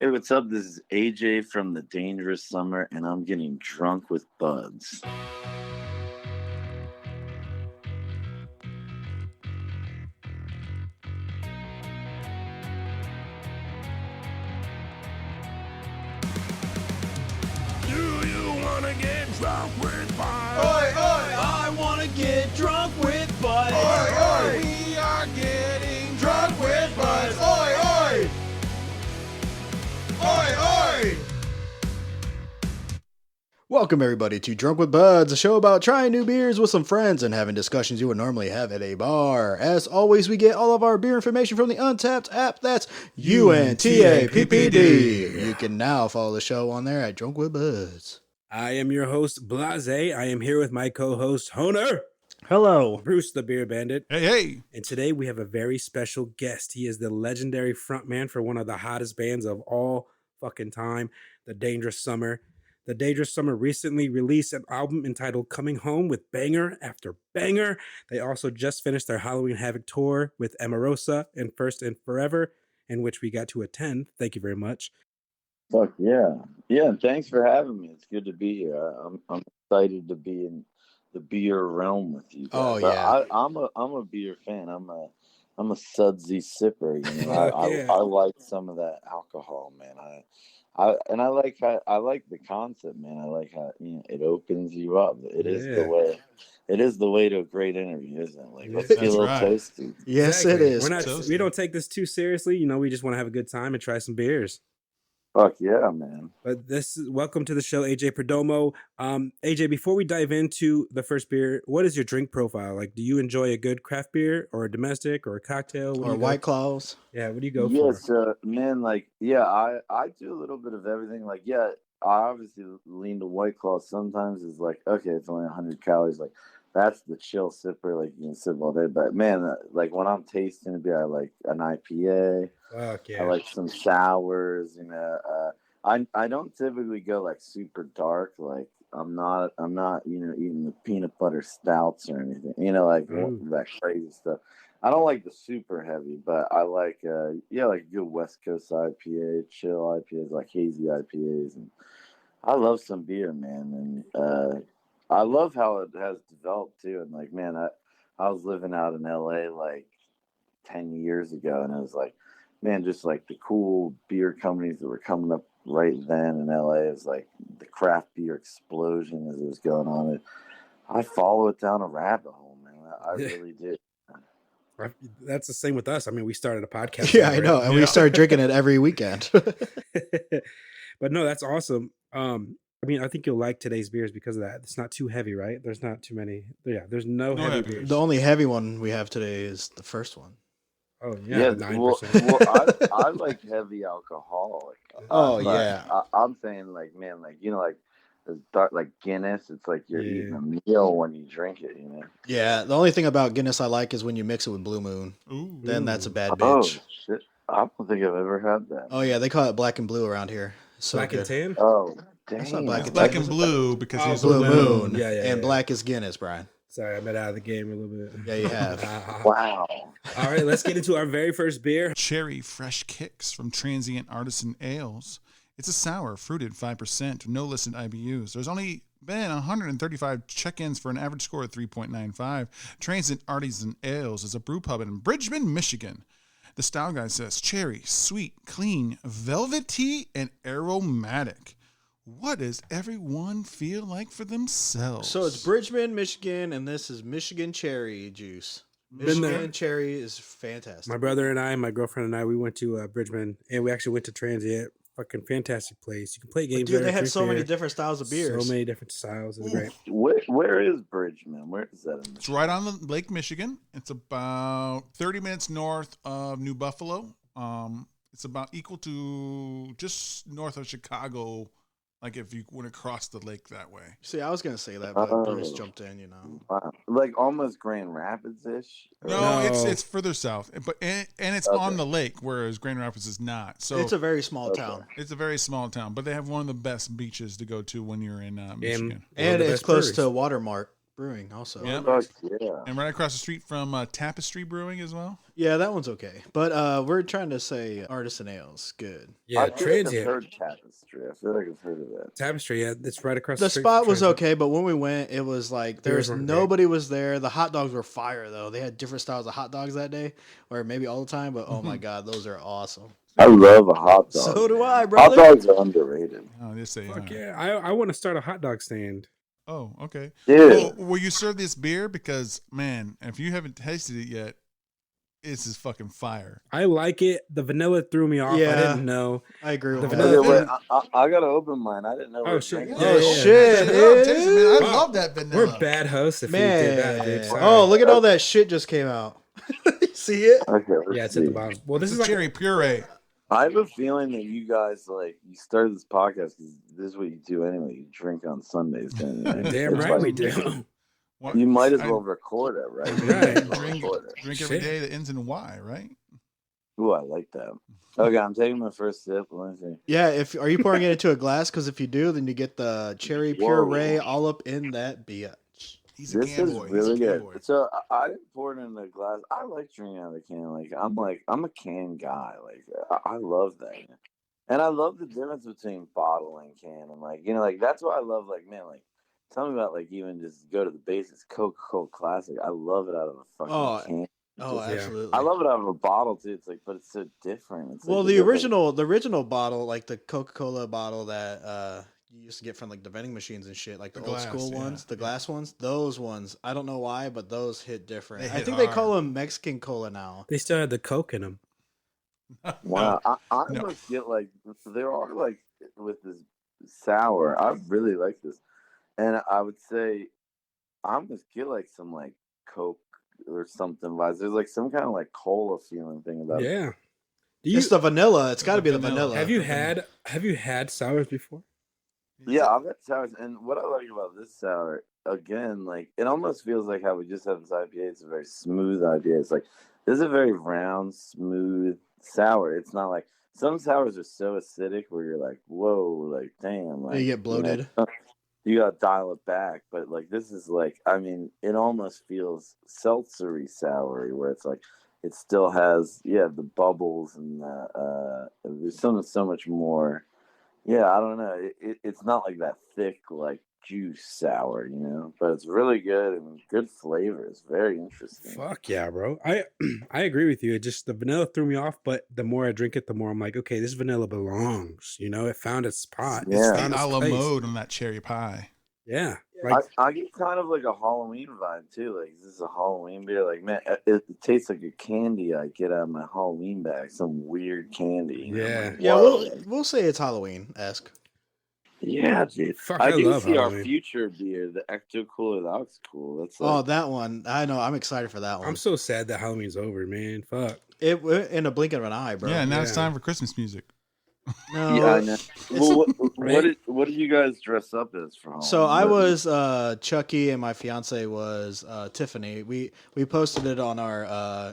Hey, what's up? This is AJ from the Dangerous Summer, and I'm getting drunk with buds. Do you wanna get drunk with buds? Oi, oi! I wanna get drunk with buds. Oi, oi! We are getting Drunk with buds! Oi, oi! Oi, oi! Welcome everybody to Drunk with Buds, a show about trying new beers with some friends and having discussions you would normally have at a bar. As always, we get all of our beer information from the Untapped app. That's UNTAPPD. You can now follow the show on there at Drunk with Buds. I am your host, Blase. I am here with my co-host, Honer. Hello. Bruce the Beer Bandit. Hey, hey. And today we have a very special guest. He is the legendary frontman for one of the hottest bands of all fucking time, The Dangerous Summer. The Dangerous Summer recently released an album entitled Coming Home with banger after banger. They also just finished their Halloween Havoc tour with Emarosa and First and Forever, in which we got to attend. Thank you very much. Fuck yeah. Yeah, and thanks for having me. It's good to be here. I'm excited to be in the beer realm with you guys. Oh, yeah. I'm a beer fan. I'm a sudsy sipper, you know. Yeah. I like some of that alcohol, man. I like the concept, man. I like how it opens you up. It is Yeah. the way. It is the way to a great interview, isn't it? Like, let's That's get a little right. toasty. Yes, Exactly. it is. We don't take this too seriously. You know, we just want to have a good time and try some beers. Fuck yeah, man. But welcome to the show, AJ Perdomo. AJ, before we dive into the first beer, what is your drink profile? Like, do you enjoy a good craft beer or a domestic or a cocktail? What do Or you go- White Claws. Yeah, what do you go for? Yes, man. Like, yeah, I do a little bit of everything. Like, yeah, I obviously lean to White Claw. Sometimes it's like, okay, it's only 100 calories. Like, that's the chill sipper. Like, you can sip all day. But man, like when I'm tasting a beer, I like an IPA. Fuck yeah. I like some sours. You know, I don't typically go like super dark. Like, I'm not eating the peanut butter stouts or anything. You know, like Ooh. that crazy stuff. I don't like the super heavy, but I like like good West Coast IPA, chill IPAs, like hazy IPAs, and I love some beer, man, and I love how it has developed too. And like, man, I was living out in LA like 10 years ago, and it was like, man, just like the cool beer companies that were coming up right then in LA is like the craft beer explosion as it was going on. And I follow it down a rabbit hole, man. I really did. That's the same with us. I mean, we started a podcast. Yeah, I know. And we Yeah. start drinking it every weekend. But no, that's awesome. I mean, I think you'll like today's beers because of that. It's not too heavy, right? There's not too many. Yeah, there's no No heavy heavy. beers. The only heavy one we have today is the first one. Oh yeah, the 9%. Well, I like heavy alcoholic. Oh, But yeah. I'm saying like, man, like, you know, like the dark, like Guinness. It's like you're Yeah. eating a meal when you drink it. You know. Yeah, the only thing about Guinness I like is when you mix it with Blue Moon. Ooh. Then that's a bad Oh bitch. shit! I don't think I've ever had that. Oh yeah, they call it black and blue around here. So Black and good. tan. Oh, dang. That's not black It's and black tan. and blue because Oh, he's Blue a Moon. Yeah, yeah, And yeah. black is Guinness, Brian. Sorry, I'm out of the game a little bit. Yeah, you have. Wow. All right, let's get into our very first beer. Cherry Fresh Kicks from Transient Artisan Ales. It's a sour, fruited 5%, no listed IBUs. There's only been 135 check-ins for an average score of 3.95. Transient Artisan Ales is a brew pub in Bridgman, Michigan. The style guide says cherry, sweet, clean, velvety, and aromatic. What does everyone feel like for themselves? So it's Bridgman, Michigan, and this is Michigan cherry juice. Been there. Michigan cherry is fantastic. My brother and I, my girlfriend and I, we went to Bridgman, and we actually went to Transient. Fucking fantastic place. You can play games Dude, there. they had drink so many beer. different styles of beers. So many different styles. It's great. Where is Bridgman? Where is that? It's right on the Lake Michigan. It's about 30 minutes north of New Buffalo. It's about equal to just north of Chicago, like if you went across the lake that way. See, I was gonna say that, but Oh. Bruce jumped in. You know. Wow. Like almost Grand Rapids ish. No, No. it's further south, but and it's Okay. on the lake, whereas Grand Rapids is not. So It's a very small Okay. town, it's a very small town, but they have one of the best beaches to go to when you're in Michigan. One of and the it's best close breweries. to Watermark Brewing also. Yeah. Fuck yeah. And right across the street from Tapestry Brewing as well. Yeah, that one's okay. But we're trying to say Artisan Ale's good. Yeah, I feel like I've Transient heard Tapestry. I feel like I've heard of that. Tapestry. Yeah, it's right across The street spot from was Transient. okay, but when we went, it was like Beers there's weren't nobody was there. The hot dogs were fire though. They had different styles of hot dogs that day, or maybe all the time. But oh my god, those are awesome. I love a hot dog. So do man. I, brother. Hot dogs are underrated. Oh, yes, they Fuck are. yeah! I want to start a hot dog stand. Oh, okay. Yeah. Well, will you serve this beer? Because man, if you haven't tasted it yet, it's just fucking fire. I like it. The vanilla threw me off. I Yeah. didn't know. I agree with The that. vanilla- Okay, wait, I gotta open mine. I didn't know. Oh, we were shit. drinking Yeah, it. Oh yeah. shit, Taste it, man. I dude. love that vanilla. We're bad hosts if we did that, dude. Man. Sorry. Oh, look at all that shit just came out. See it? Okay, let's Yeah, it's see. at the bottom. Well, this This is is like cherry puree. I have a feeling that you guys you started this podcast because this is what you do anyway. You drink on Sundays. Then, right? damn That's right why we you do. What? You might as I well record it, right? You Right. might as well drink, record it. drink every Shit. day that ends in Y, right? Ooh, I like that. Okay, I'm taking my first sip. Let me see. Yeah, if are you pouring it into a glass? Because if you do, then you get the cherry Whoa. puree all up in that bitch. He's a This can is boy. really He's a can good. boy. So I didn't pour it in a glass. I like drinking out of the can. I'm a can guy. I love that. And I love the difference between bottle and can. And that's why I love tell me about even just go to the basics. Coca-Cola Classic. I love it out of a fucking Oh, can. Oh, Yeah. absolutely. I love it out of a bottle too. But it's so different. It's Well, like the different- original bottle, like the Coca-Cola bottle that you used to get from like the vending machines and shit, like the, The old glass, school yeah, ones, the yeah. glass ones. Those ones, I don't know why, but those hit different. They I hit think they hard. call them Mexican cola now. They still had the Coke in them. Wow, I No. almost get there are with this sour. I really like this, and I would say I almost get some Coke or something. There's some kind of cola feeling thing about it. Yeah. Do you It's the vanilla. It's got to be the Vanilla. vanilla. have you had sours before? Yeah, I've had sours, and what I like about this sour again, it almost feels like how we just had this IPA. It's a very smooth IPA. It's this is a very round, smooth sour. It's not some sours are so acidic where you're whoa, damn, You get bloated. You gotta dial it back. But this is it almost feels seltzery soury, where it's it still has the bubbles and there's so much more. Yeah, I don't know. It's not that thick juice sour, but it's really good and good flavor. It's very interesting. Fuck yeah, bro. I agree with you. It just the vanilla threw me off, but the more I drink it, the more I'm like, okay, this vanilla belongs. It found its spot. Yeah. It's It's found the its a la place. mode on that cherry pie. Yeah. I get kind of a Halloween vibe too. Is this a Halloween beer? Man, it tastes like a candy I get out of my Halloween bag. Some weird candy. Yeah. Yeah, whoa. we'll say it's Halloween-esque. Yeah, dude. Fuck, I I do love see Halloween. our future beer, the Ecto Cooler. That looks cool. That's Oh, that one. I know. I'm excited for that one. I'm so sad that Halloween's over, man. Fuck. It in a blink of an eye, bro. Yeah, now it's Yeah. time for Christmas music. No. yeah, I know. Well, Right? what did you guys dress up as for Halloween? So I What- was Chucky and my fiance was Tiffany. We posted it on our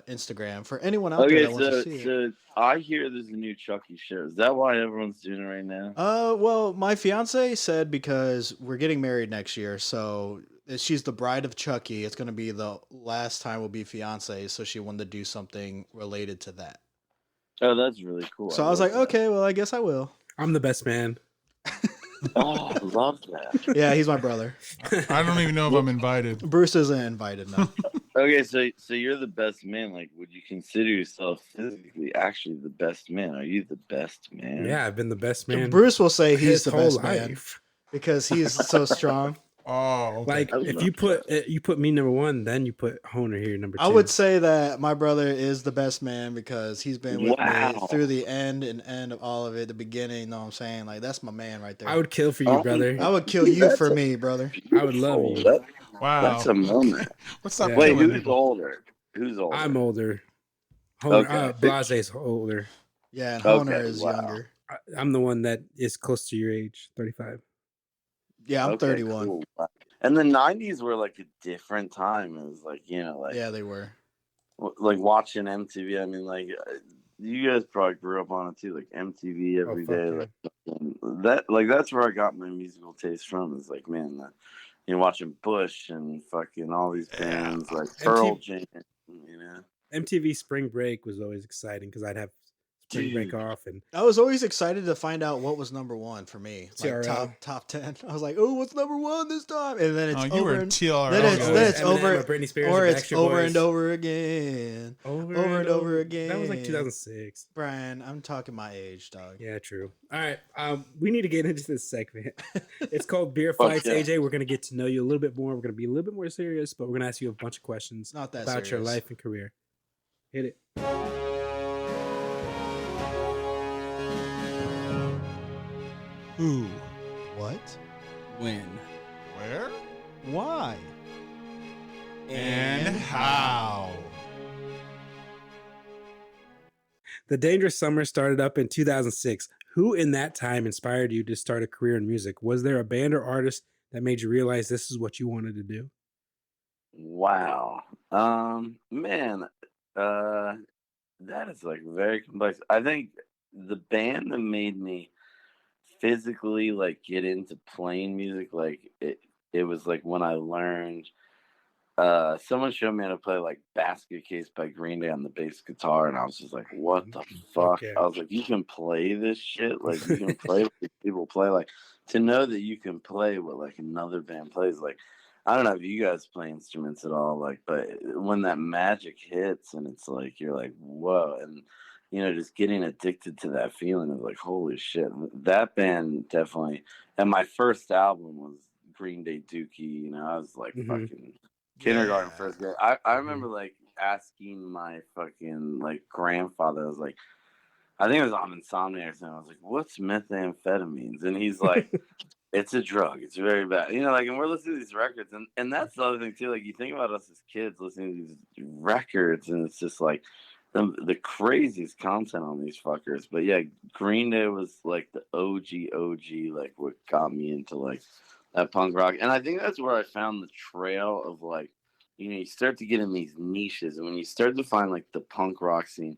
Instagram for anyone out there Okay, that wants to see it. so I hear there's a new Chucky show. Is that why everyone's doing it right now? Well, my fiance said because we're getting married next year, so she's the bride of Chucky. It's going to be the last time we'll be fiancés, so she wanted to do something related to that. Oh, that's really cool. So I was like, love okay, well, I guess I will. I'm the best man. that. Oh, I love that. Yeah, he's my brother. I don't even know if I'm invited. Bruce isn't invited, no. Okay, so you're the best man. Would you consider yourself physically actually the best man? Are you the best man? Yeah, I've been the best man. Bruce will say he's his the whole best man life. because he's so strong. Oh, okay. Like I if love you put me number one, then you put Honer here number two. I would say that my brother is the best man because he's been with me Wow. through the end of all of it, the beginning. You know what I'm saying? That's my man right there. I would kill for you, Oh, brother. I would kill you for me, brother. I would love you. Wow. That's a moment. Let's stop Yeah. Wait, killing who's people. older? Who's older? I'm older. Honer, Okay. Blase's older. Yeah, and Okay, Honer is wow. younger. I'm the one that is close to your age, 35. Yeah, I'm Okay, 31. cool. And the '90s were a different time. It was Yeah, they were. watching MTV. I mean, you guys probably grew up on it too, MTV every fuck day. yeah. That's where I got my musical taste from. Is man, watching Bush and fucking all these Yeah. bands like MTV, Pearl Jam, MTV Spring Break was always exciting because I'd have spring break dude. off and I was always excited to find out what was number one for me, like TRL. top 10. I was like, oh, what's number one this time? And then it's Oh, you were over a and TRL then it's guy. then it's Eminem, over a Britney Spears, or a it's Backstreet over Boys. and over again, over and over again. That was like 2006. Brian, I'm talking my age, dog. Yeah, true. All right, we need to get into this segment. It's called Beer Fuck Fights. yeah. AJ, we're gonna get to know you a little bit more. We're gonna be a little bit more serious, but we're gonna ask you a bunch of questions Not that about your serious. life and career. Hit it. Who? What? When? Where Why? and how? The Dangerous Summer started up in 2006. Who in that time inspired you to start a career in music? Was there a band or artist that made you realize this is what you wanted to do? Wow. Man, that is like very complex. I think the band that made me physically like get into playing music, like it was like when I learned someone showed me how to play like Basket Case by Green Day on the bass guitar, and I was just like, what the fuck? Okay. I was like, you can play this shit? Like you can play what these people play, like to know that you can play what like another band plays, like I don't know if you guys play instruments at all, like, but when that magic hits and it's like you're like, whoa, and just getting addicted to that feeling of like, holy shit. That band definitely, and my first album was Green Day Dookie, I was like fucking kindergarten, first grade. I remember like asking my fucking like grandfather, I was like, I think it was on Insomnia or something. I was like, what's methamphetamines? And he's like, it's a drug. It's very bad. Like, and we're listening to these records. And that's the other thing, too. Like, you think about us as kids listening to these records, and it's just like the craziest content on these fuckers. But yeah, Green Day was like the OG, like what got me into like that punk rock. And I think that's where I found the trail of like, you start to get in these niches. And when you start to find like the punk rock scene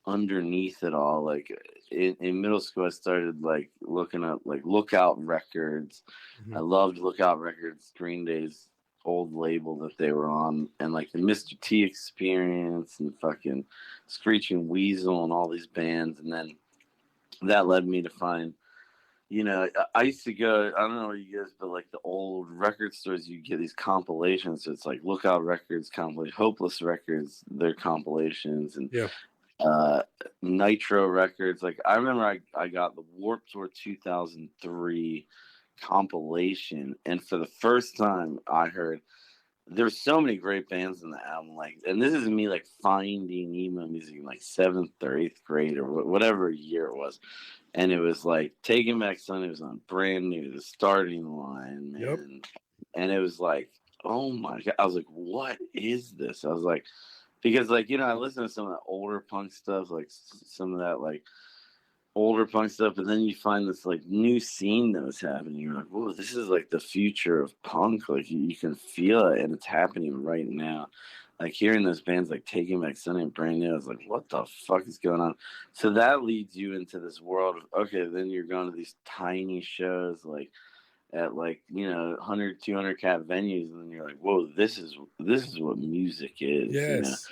underneath it all, like in middle school I started like looking up like Lookout Records. I loved Lookout Records, Green Day's old label that they were on, and like the Mr. T Experience and fucking Screeching Weasel and all these bands. And then that led me to find, I used to go, I don't know what you guys, but like the old record stores, you get these compilations. So it's like Lookout Records compilation, Hopeless Records, their compilations, and Nitro Records. Like I remember I got the Warped Tour 2003 compilation, and for the first time I heard there's so many great bands in the album, like, and this is me like finding emo music in like 7th or 8th grade or whatever year it was, and it was like Taking Back Sunday was on Brand New, The Starting Line, man. And it was like, oh my god, I was like, what is this? I was like, because like I listen to some of that older punk stuff, like some of that like older punk stuff, and then you find this like new scene that was happening. You're like, whoa, this is like the future of punk. Like you can feel it, and it's happening right now. Like hearing those bands like Taking Back Sunday and Brand New, I was like, what the fuck is going on? So that leads you into this world of, okay, then you're going to these tiny shows like at like 100 200 cat venues, and then you're like, whoa, this is what music is. Yes.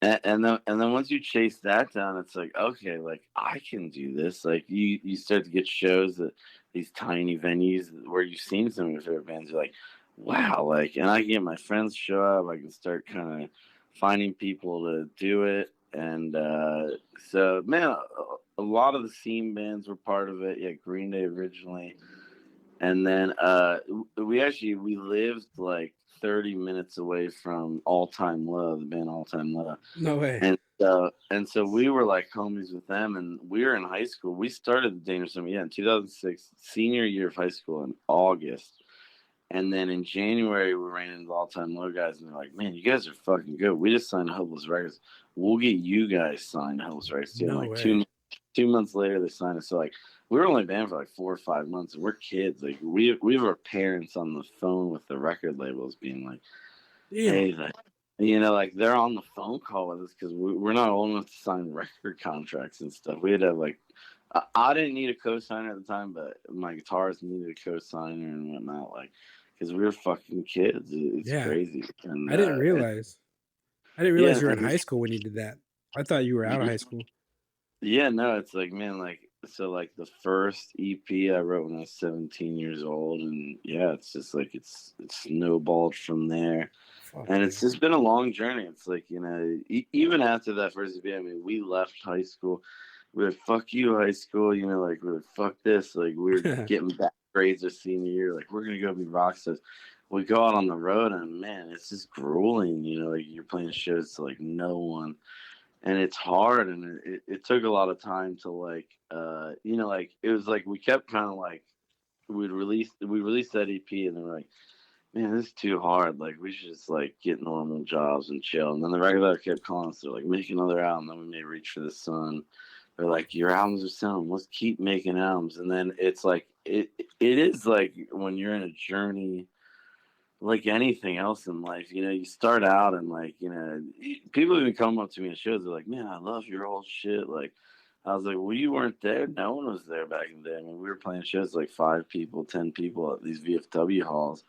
And then once you chase that down, it's like, okay, like I can do this. Like you start to get shows at these tiny venues where you've seen some of your favorite bands. You're like, wow, like, and I can get my friends to show up. I can start kind of finding people to do it. And so, man, a lot of the scene bands were part of it. Yeah, Green Day originally. And then we lived like 30 minutes away from All Time Low, the band All Time Low. No way. And so we were like homies with them, and we were in high school. We started the Dangerous Summer, in 2006, senior year of high school in August. And then in January, we ran into the All Time Low guys, and they're like, man, you guys are fucking good. We just signed Hopeless Records. We'll get you guys signed Hopeless Records too. No And like way. 2 months later, they signed us. So like, we were only banned for like 4 or 5 months, and we're kids. Like we have our parents on the phone with the record labels, being like, "Hey, like they're on the phone call with us because we're not old enough to sign record contracts and stuff." We had to have like, I didn't need a co-signer at the time, but my guitarist needed a co-signer and whatnot. Like, because we were fucking kids. It's Yeah. crazy. And I didn't realize. I didn't yeah, realize you were in and high school when you did that. I thought you were out of high school. yeah, no, it's like, man, like, so like the first EP I wrote when I was 17 years old, and yeah, it's just like it's snowballed from there. Fuck, And man. it's just been a long journey. It's like, you know, even after that first EP, I mean, we left high school. We were like, fuck you, high school. You know, like, we were like, fuck this. Like, we were getting back grades our senior year. Like, we're going to go be rock stars. We go out on the road, and man, it's just grueling. You know, like, you're playing shows to like no one. And it's hard. And it took a lot of time to, like, you know, like, it was like we kept kind of like, we released that EP, and then we're like, man, this is too hard. Like, we should just like get normal jobs and chill. And then the record label kept calling us. They're like, make another album. Then we made Reach for the Sun. They're like, your albums are selling. Let's keep making albums. And then it's like it is like when you're in a journey, like anything else in life. You know, you start out and like, you know, people even come up to me in shows. They're like, man, I love your old shit. Like, I was like, well, you weren't there. No one was there back in the day. I mean, we were playing shows like 5 people, 10 people at these VFW halls.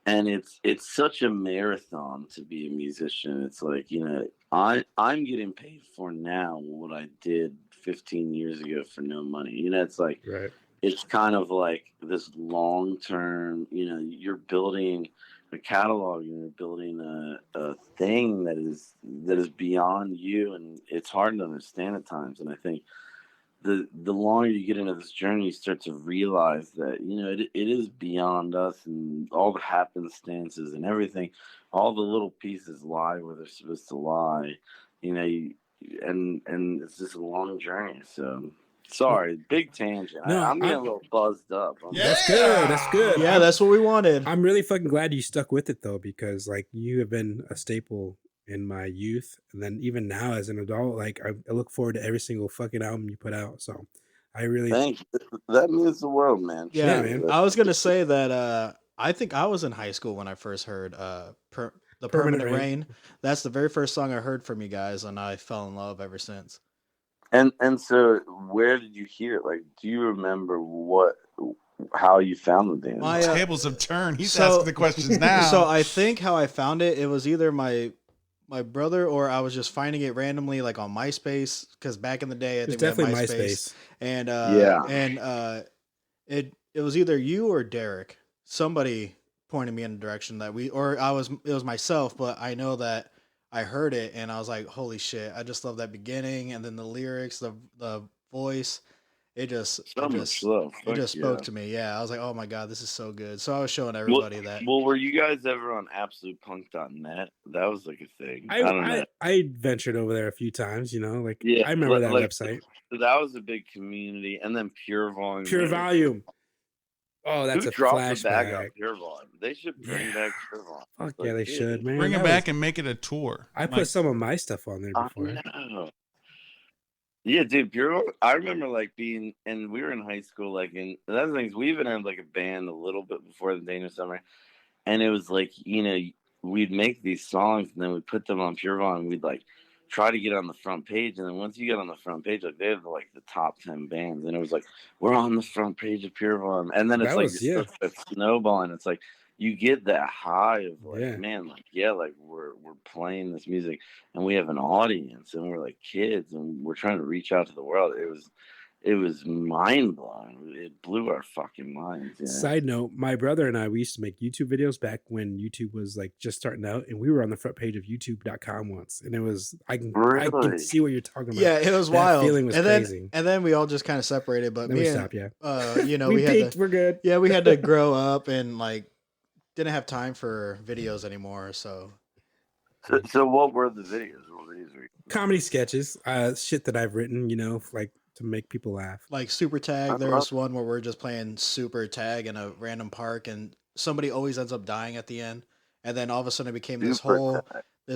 And it's such a marathon to be a musician. It's like, you know, I'm getting paid for now what I did 15 years ago for no money. You know, it's like, Right. it's kind of like this long term, you know, you're building a catalog, you're building a thing that is beyond you, and it's hard to understand at times. And I think the longer you get into this journey, you start to realize that, you know, it is beyond us, and all the happenstances and everything, all the little pieces lie where they're supposed to lie, you know, and it's just a long journey. So sorry, big tangent. No, I'm getting a little buzzed up. That's good. That's good. Yeah, that's what we wanted. I'm really fucking glad you stuck with it though, because like you have been a staple in my youth, and then even now as an adult, like I look forward to every single fucking album you put out. So I really Thank you. That means the world, man. Yeah, man. I was gonna say that I think I was in high school when I first heard the Permanent Rain. That's the very first song I heard from you guys, and I fell in love ever since. And so where did you hear it? Like, do you remember how you found the band? My, Tables have turned. He's asking the questions now. So I think how I found it was either my brother, or I was just finding it randomly, like on MySpace, because back in the day, I think definitely we had MySpace. And Yeah. it was either you or Derek. Somebody pointed me in the direction that it was myself, but I know that I heard it and I was like, holy shit, I just love that beginning, and then the lyrics, the voice. It just spoke to me. Yeah, I was like, oh my god, this is so good. So I was showing everybody that. Well, were you guys ever on absolutepunk.net? That was like a thing. I don't know. I ventured over there a few times, you know, like Yeah, I remember that like, website. That was a big community, and then Pure Volume. Pure Volume. Oh, that's Who a dropped flashback. the bag on Pure Volume? They should bring back Pure Volume. Fuck yeah, they should, man. Bring it back and make it a tour. I put some of my stuff on there before. Yeah, dude, I remember like being, and we were in high school, like, and the other things, we even had like a band a little bit before the Dangerous Summer, and it was like, you know, we'd make these songs and then we'd put them on Pure Volume, and we'd like try to get on the front page, and then once you get on the front page, like they have like the top 10 bands, and it was like, we're on the front page of Pure Volume, and then it's it's snowballing. It's like you get that high of like, man, like, yeah, like we're playing this music and we have an audience and we're like kids and we're trying to reach out to the world. It was mind blowing. It blew our fucking minds. Yeah. Side note, my brother and I, we used to make YouTube videos back when YouTube was like just starting out, and we were on the front page of youtube.com once, and it was I can see what you're talking about. Yeah, it was wild. Feeling was crazy. And then we all just kind of separated, but then we stopped, you know, we're good. Yeah, we had to grow up and like didn't have time for videos anymore, so what were the videos? Comedy sketches, shit that I've written, you know, like to make people laugh. Like Super Tag, there was one where we're just playing Super Tag in a random park and somebody always ends up dying at the end. And then all of a sudden it became this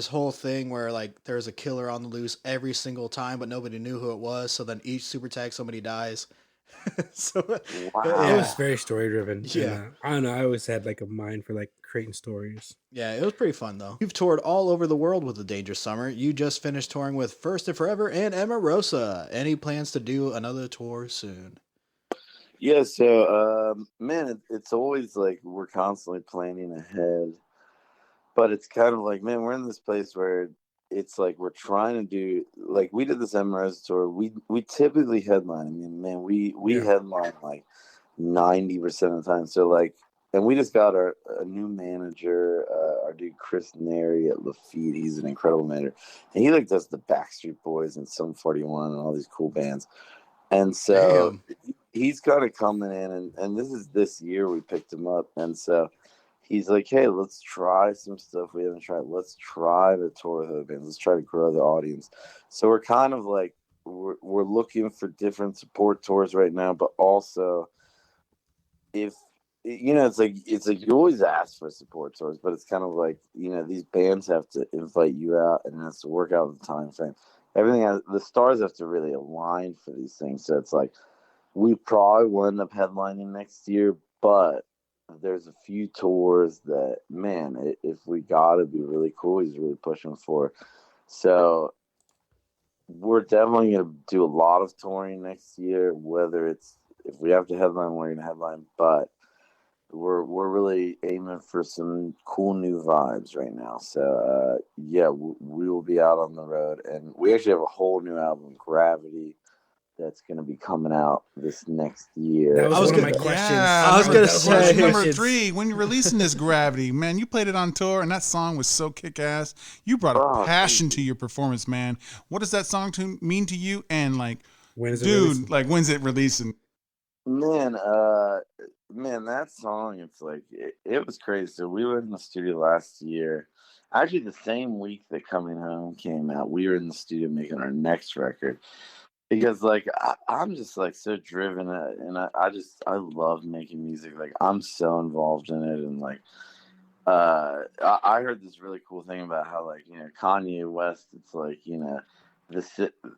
whole thing where like there's a killer on the loose every single time, but nobody knew who it was. So then each Super Tag somebody dies. So It was very story driven. Yeah. I don't know. I always had like a mind for like creating stories. Yeah, it was pretty fun though. You've toured all over the world with The Dangerous Summer. You just finished touring with First and Forever and Emma Rosa. Any plans to do another tour soon? Yeah, so man, it's always like we're constantly planning ahead, but it's kind of like, man, we're in this place where it's like we're trying to do, like, we did this MRS tour. We typically headline. I mean, man, we Yeah. headline like 90% of the time. So like, and we just got a new manager, our dude Chris Neri at Lafitte. He's an incredible manager, and he like does the Backstreet Boys and Sum 41 and all these cool bands. And so Damn. he's kind of coming in, and this is this year we picked him up, and so he's like, hey, let's try some stuff we haven't tried. Let's try to tour with other bands. Let's try to grow the audience. So we're kind of like we're looking for different support tours right now, but also if it's like you always ask for support tours, but it's kind of like these bands have to invite you out, and it has to work out with the time frame. The stars have to really align for these things. So it's like we probably will end up headlining next year, but there's a few tours that, man, if we got to be really cool, he's really pushing for. So we're definitely going to do a lot of touring next year, whether it's, if we have to headline, we're going to headline, but we're really aiming for some cool new vibes right now. So yeah, we will be out on the road, and we actually have a whole new album, Gravity, that's going to be coming out this next year. That was I was one of gonna- my questions. Yeah, I was that gonna that say- number 3, when you're releasing this Gravity, man, you played it on tour, and that song was so kick-ass. You brought a Oh, passion thank to your performance, man. What does that song mean to you? And like, When is it dude, releasing? like, when's it releasing? Man, that song, it's like it was crazy. So we were in the studio last year. Actually, the same week that Coming Home came out, we were in the studio making our next record. Because like I'm just like so driven, and I love making music. Like I'm so involved in it, and like I heard this really cool thing about how, like, Kanye West, it's like,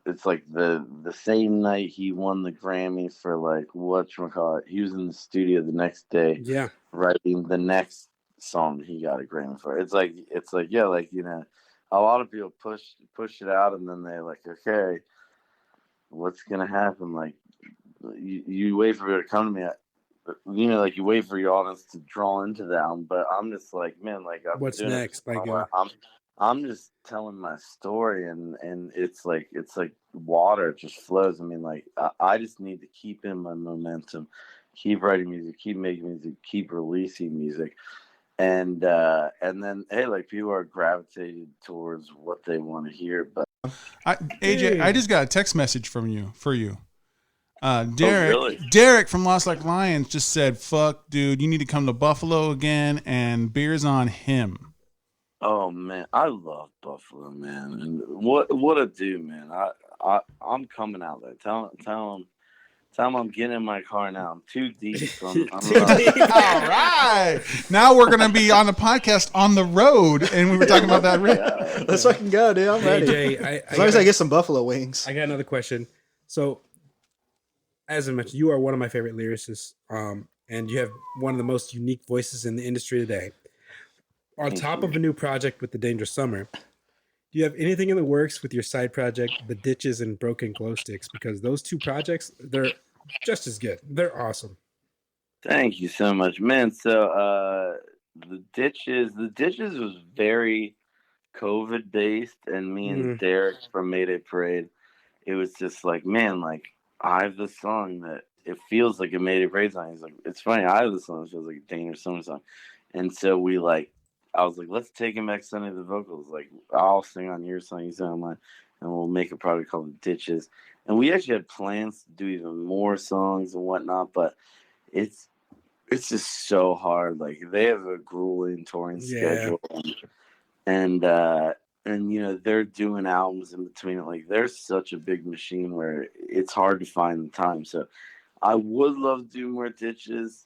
it's like the same night he won the Grammy for, like, whatchamacallit, he was in the studio the next day Yeah. writing the next song he got a Grammy for. It's like yeah, like, a lot of people push it out, and then they like, okay, what's gonna happen? Like, you wait for it to come to me. Like you wait for your audience to draw into the album, but I'm just like, man, like I've What's been doing next? it for a Like, while. I'm just telling my story, and it's like water, it just flows. I mean, like I just need to keep in my momentum, keep writing music, keep making music, keep releasing music, and then, hey, like, people are gravitated towards what they want to hear. But AJ, I just got a text message from you for you. Derek, really? Derek from Lost Like Lions just said, "Fuck, dude, you need to come to Buffalo again, and beer's on him." Oh man, I love Buffalo, man, and what a dude, man. I'm coming out there. Tell him I'm getting in my car now. I'm too deep. I'm All right, now we're gonna be on the podcast on the road, and we were talking about that. Let's fucking go, dude. I'm ready. AJ, As long as I get some buffalo wings. I got another question. So, as I mentioned, you are one of my favorite lyricists, and you have one of the most unique voices in the industry today. On Thank top you. of a new project with The Dangerous Summer, do you have anything in the works with your side project, The Ditches and Broken Glow Sticks? Because those two projects, they're just as good. They're awesome. Thank you so much, man. So the ditches was very COVID based, and me and Derek from Mayday Parade, it was just like, man, like, I have this song that it feels like a Mayday Parade song. He's like, it's funny, I have this song that feels like a Dangerous Summer song. And so I was like, let's take him back Sunday, the vocals. Like, I'll sing on your song, you sing on mine, and we'll make a project called The Ditches. And we actually had plans to do even more songs and whatnot, but it's just so hard. Like, they have a grueling touring schedule, and they're doing albums in between it. Like, they're such a big machine where it's hard to find the time. So I would love to do more Ditches,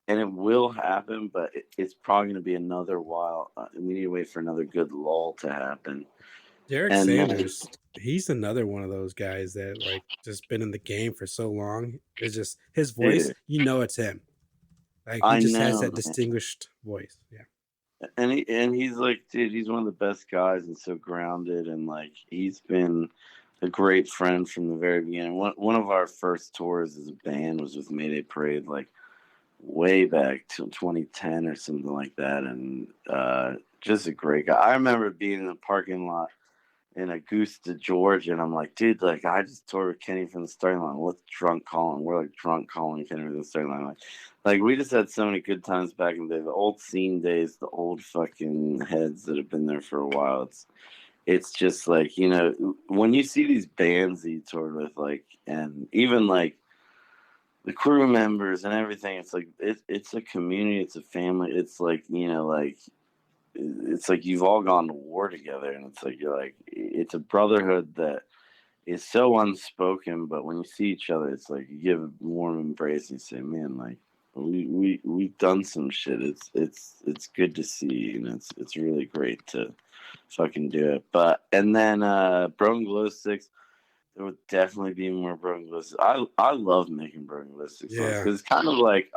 and it will happen, but it's probably going to be another while. We need to wait for another good lull to happen. Derek And Sanders, he's another one of those guys that, like, just been in the game for so long. It's just his voice, dude, it's him. Like, he I just has know, that man. distinguished voice. Yeah. And he's like, dude, he's one of the best guys, and so grounded, and like he's been a great friend from the very beginning. One of our first tours as a band was with Mayday Parade, like way back to 2010 or something like that, and just a great guy. I remember being in the parking lot in Augusta, Georgia, and I'm like, dude, like I just toured with Kenny from the starting line. What's drunk calling? We're like drunk calling Kenny from the starting line. Like we just had so many good times back in the day. The old scene days, the old fucking heads that have been there for a while. It's just like, you know, when you see these bands that you toured with, like, and even like the crew members and everything, it's like it's a community, it's a family. It's like, you know, like it's like you've all gone to war together, and it's like you're like it's a brotherhood that is so unspoken, but when you see each other, it's like you give a warm embrace and you say, man, like we've done some shit. It's good to see, you know. It's really great to fucking do it. But and then Broken Glow Sticks, there would definitely be more Broken Glow Sticks. I love making Broken Glow Sticks songs because it's kind of like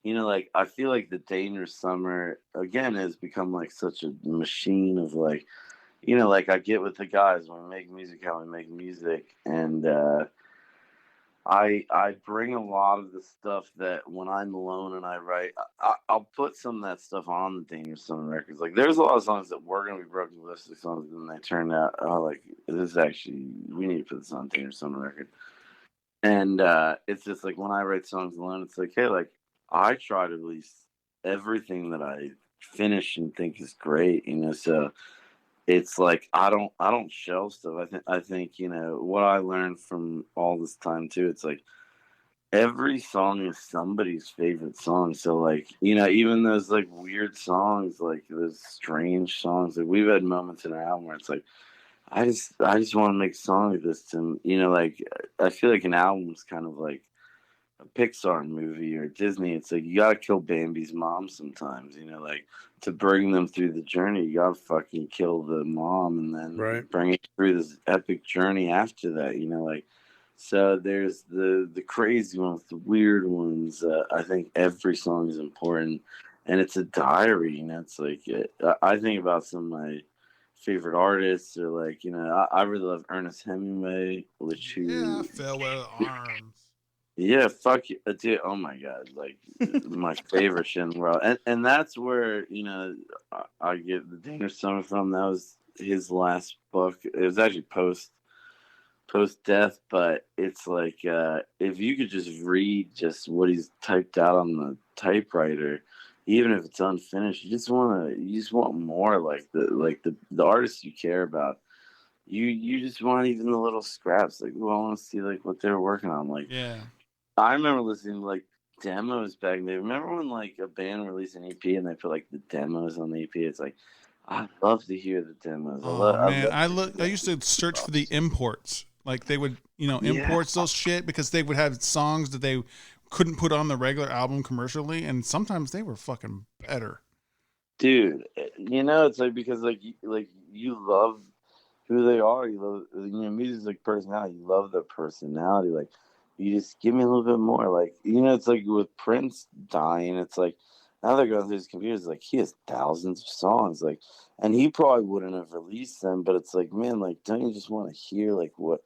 you know, like I feel like the Dangerous Summer again has become like such a machine of like, you know, like I get with the guys when we make music, how we make music, and I bring a lot of the stuff that when I'm alone and I write, I'll put some of that stuff on the Dangerous Summer records. Like there's a lot of songs that were gonna be Broken Ballistic songs, and they turned out, oh, like this is actually, we need to put this on Dangerous Summer record. And it's just like when I write songs alone, it's like, hey, like I try to release everything that I finish and think is great, you know. So it's like I don't shelve stuff. I think, you know, what I learned from all this time too, it's like every song is somebody's favorite song. So like, you know, even those like weird songs, like those strange songs, like we've had moments in our album where it's like I just want to make a song like this, to, you know, like I feel like an album's kind of like a Pixar movie or Disney. It's like you gotta kill Bambi's mom sometimes, you know, like to bring them through the journey, you gotta fucking kill the mom and then bring it through this epic journey after that, you know, like. So there's the crazy ones, the weird ones. I think every song is important, and it's a diary, you know. It's like I think about some of my favorite artists, or like, you know, I really love Ernest Hemingway, which Yeah, Farewell Arms. yeah, fuck you, dude. Oh my god, like my favorite shit in the world, and that's where, you know, I get the Dangerous Summer from. That was his last book. It was actually post death, but it's like if you could just read just what he's typed out on the typewriter, even if it's unfinished, you just want more. Like the artists you care about. You just want even the little scraps. Like, well, I want to see like what they're working on. Like, Yeah. I remember listening to like demos back then. Remember when like a band released an EP and they put like the demos on the EP? It's like I love to hear the demos. Oh man, I used to search for the imports. Like they would, you know, imports those shit because they would have songs that they couldn't put on the regular album commercially, and sometimes they were fucking better. Dude, you know, it's like because like you love who they are. You love, you know, music's like personality. You love their personality. Like you just give me a little bit more. Like, you know, it's like with Prince dying, it's like now they're going through his computers, like he has thousands of songs, like, and he probably wouldn't have released them, but it's like, man, like, don't you just want to hear like what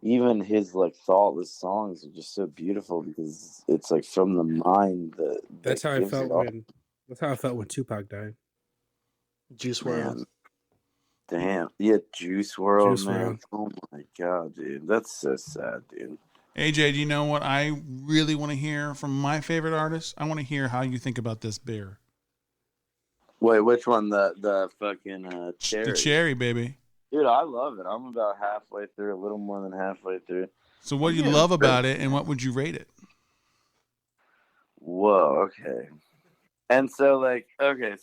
even his like thoughtless songs are just so beautiful because it's like from the mind that that's how I gives felt it all. that's how I felt when Tupac died. Juice WRLD. Damn, yeah, Juice WRLD, Juice man. WRLD. Oh my god, dude, that's so sad, dude. AJ, do you know what I really want to hear from my favorite artist? I want to hear how you think about this beer. Wait, which one? The fucking cherry? The cherry, baby. Dude, I love it. I'm about halfway through, a little more than halfway through. So what do you love about it, and what would you rate it? Whoa, okay. And so, like, okay,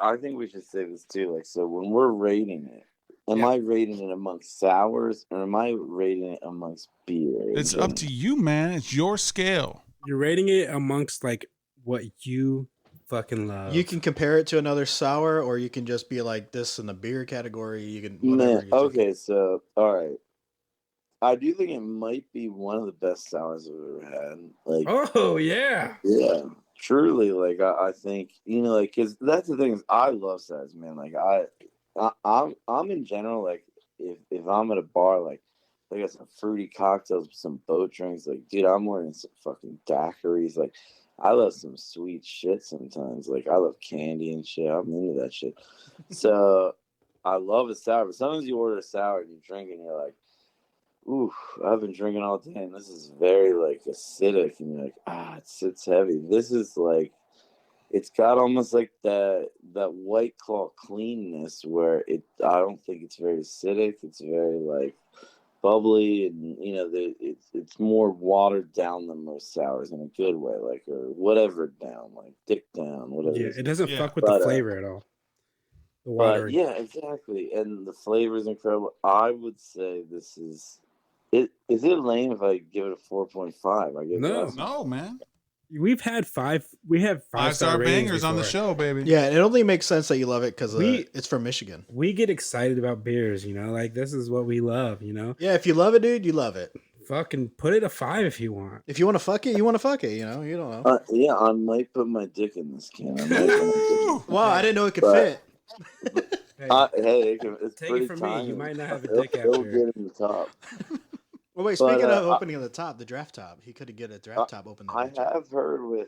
I think we should say this too. Like, so when we're rating it, am I rating it amongst sours or am I rating it amongst beer? It's up to you, man. It's your scale. You're rating it amongst like what you fucking love. You can compare it to another sour, or you can just be like this in the beer category. You can Man, okay, so all right. I do think it might be one of the best sours I've ever had. Like, oh yeah, truly. Like, I think, you know, like, cause that's the thing is I love sours, man. Like, I'm in general, like, if I'm at a bar, like they got some fruity cocktails, some boat drinks, like dude, I'm ordering some fucking daiquiris. Like I love some sweet shit sometimes. Like I love candy and shit. I'm into that shit. So I love a sour, but sometimes you order a sour and you drink and you're like, ooh, I've been drinking all day and this is very like acidic, and you're like, it's heavy. This is like, it's got almost like that White Claw cleanness where I don't think it's very acidic. It's very like bubbly, and it's more watered down than most sours in a good way, like, or whatever down, like dick down, whatever. Yeah, it doesn't fuck with but, the flavor at all. The But watering. yeah, exactly, and the flavor is incredible. I would say this is it. Is it lame if I give it a 4.5? I give No, man. We have 5-star bangers before. on the show, baby. Yeah, it only makes sense that you love it because We- it's from Michigan. We get excited about beers, like this is what we love, Yeah, if you love it, dude, you love it. Fucking put it a 5 if you want. If you want to fuck it, you want to fuck it. You don't know. Yeah, I might put my dick in this can. I might put my dick in. Wow, I didn't know it could But- fit. Hey, it's take pretty it from tiny. me. You might not have a It'll- dick it'll after. get in the top. Well, wait, But, speaking of opening of the top, the draft top, he could get a draft top open. I have heard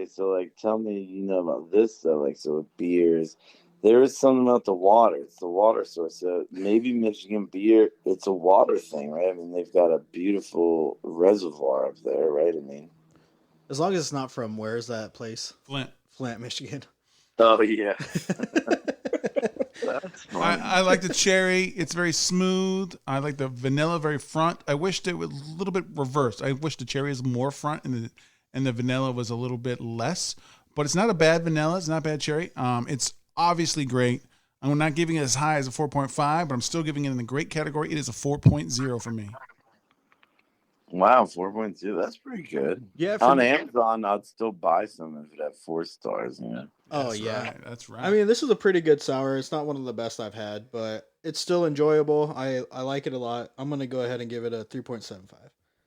so like, tell me, about this though, like, so with beers, there is something about the water. It's the water source. So maybe Michigan beer, it's a water thing, right? I mean, they've got a beautiful reservoir up there, right? I mean, As long as it's not from, where's that place? Flint, Michigan. Oh yeah. That's fun. I like the cherry. It's very smooth. I like the vanilla very front. I wished it was a little bit reversed. I wish the cherry is more front and the vanilla was a little bit less. But it's not a bad vanilla. It's not bad cherry. It's obviously great. I'm not giving it as high as a 4.5, but I'm still giving it in the great category. It is a 4.0 for me. Wow, 4.2. That's pretty good. Yeah. On Amazon, I'd still buy some if it had 4 stars. Oh, That's yeah. right. That's right. I mean, this is a pretty good sour. It's not one of the best I've had, but it's still enjoyable. I like it a lot. I'm going to go ahead and give it a 3.75.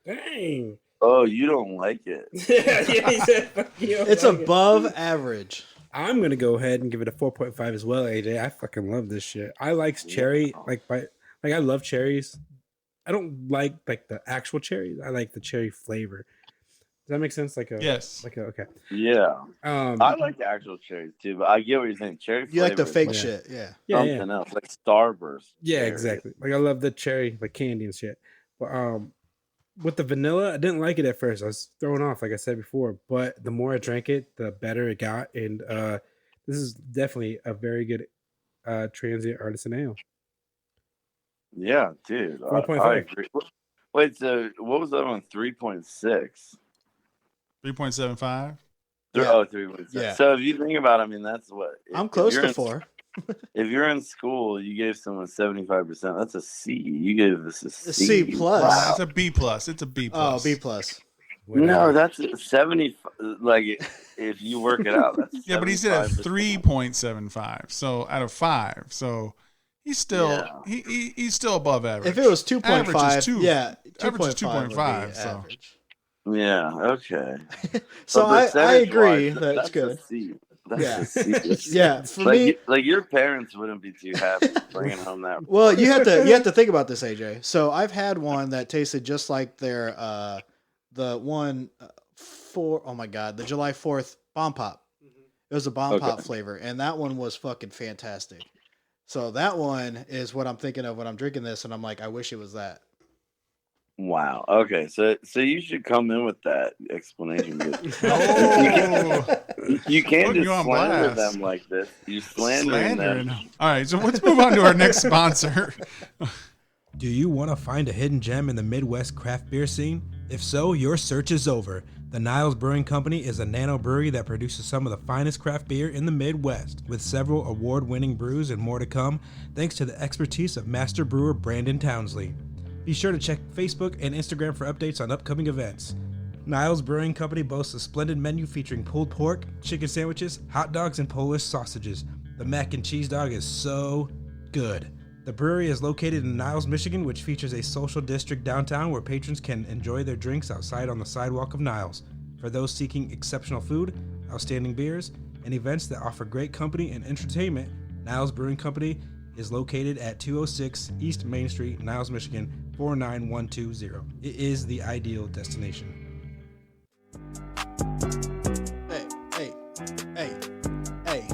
Dang. Oh, you don't like it? Yeah, he said, fuck you. It's above average. I'm gonna go ahead and give it a 4.5 as well, AJ. I fucking love this shit. I like cherry, like I love cherries. I don't like the actual cherries. I like the cherry flavor. Does that make sense? Yes. Okay. Yeah. I like the actual cherries too, but I get what you're saying. Cherry flavor. You like the is fake shit, yeah. something else, like Starburst. Yeah, cherry. exactly. Like I love the cherry, like candy and shit. But with the vanilla, I didn't like it at first. I was thrown off, like I said before. But the more I drank it, the better it got. And this is definitely a very good transient artisan ale. Yeah, dude. 4.5. I agree. Wait, so what was that on? 3.6? 3.75. Yeah. Oh, 3.6. Yeah. So if you think about it, I mean, that's what. I'm close you're to in- 4. If you're in school, you gave someone 75%. That's a C. You gave this a C. C plus. Wow. It's a B plus. It's a B plus. Oh, B plus. No, that's 70. Like, if you work it out, that's Yeah, but he said at 75%. 3.75. So out of 5. So he's still he's still above average. If it was 2.5, Average is 2. yeah, Average is 2.5 would be 2.5, so. average. Yeah, okay. So But I percentage-wise, agree that it's that's good. A C. That's Yeah. a C. Yeah, for like, me, like your parents wouldn't be too happy bringing home that. well, you have to think about this, AJ. So I've had one that tasted just like their the one for the July 4th Bomb Pop. It was a Bomb Pop flavor, and that one was fucking fantastic. So that one is what I'm thinking of when I'm drinking this, and I'm like, I wish it was that. Wow. Okay. So you should come in with that explanation. But you can't Putting just you on slander blast. them like this. You slandering them. All right, so let's move on to our next sponsor. Do you want to find a hidden gem in the Midwest craft beer scene? If so, your search is over. The Niles Brewing Company is a nano brewery that produces some of the finest craft beer in the Midwest, with several award-winning brews and more to come, thanks to the expertise of master brewer Brandon Townsley. Be sure to check Facebook and Instagram for updates on upcoming events. Niles Brewing Company boasts a splendid menu featuring pulled pork, chicken sandwiches, hot dogs, and Polish sausages. The mac and cheese dog is so good. The brewery is located in Niles, Michigan, which features a social district downtown where patrons can enjoy their drinks outside on the sidewalk of Niles. For those seeking exceptional food, outstanding beers, and events that offer great company and entertainment, Niles Brewing Company is located at 206 East Main Street, Niles, Michigan, 49120. It is the ideal destination. Hey, hey.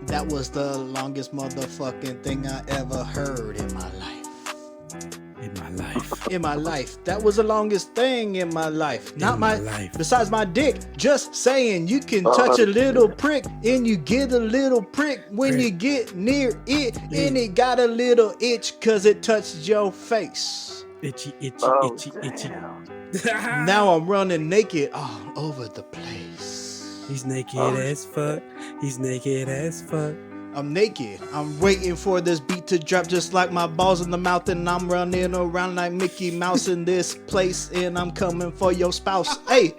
That was the longest motherfucking thing I ever heard in my life. In my life. That was the longest thing in my life. Not my life. Besides my dick. Just saying, you can touch a little prick and you get a little prick when you get near it, and it got a little itch cause it touched your face. Itchy. Now I'm running naked all over the place. He's naked as fuck. I'm naked. I'm waiting for this beat to drop just like my balls in the mouth, and I'm running around like Mickey Mouse in this place, and I'm coming for your spouse. Hey.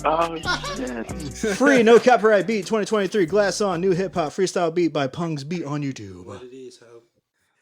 Oh, shit. Free, no copyright beat 2023. Glass on, new hip hop freestyle beat by Pung's Beat on YouTube. What it is, ho.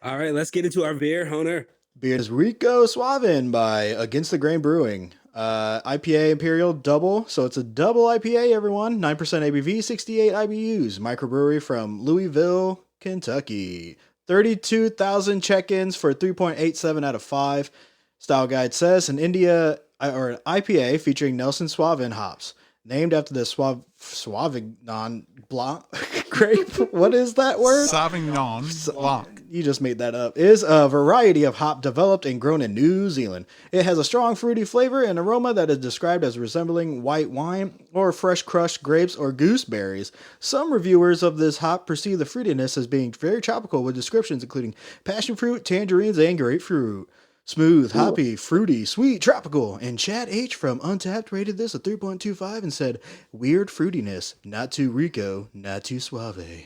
All right, let's get into our beer, Hunter. Beer is Rico Suavin by Against the Grain Brewing. IPA Imperial double, so it's a double IPA, everyone. 9% ABV, 68 IBUs. Microbrewery from Louisville, Kentucky. 32,000 check-ins for 3.87 out of 5. Style guide says an IPA featuring Nelson Suavin hops, named after the Sauvignon Blanc grape. What is that word? Sauvignon Blanc. You just made that up. Is a variety of hop developed and grown in New Zealand. It has a strong fruity flavor and aroma that is described as resembling white wine or fresh crushed grapes or gooseberries. Some reviewers of this hop perceive the fruitiness as being very tropical, with descriptions including passion fruit, tangerines, and grapefruit. Smooth, hoppy, fruity, sweet, tropical. And Chad H from Untapped rated this a 3.25 and said, weird fruitiness, not too Rico, not too suave.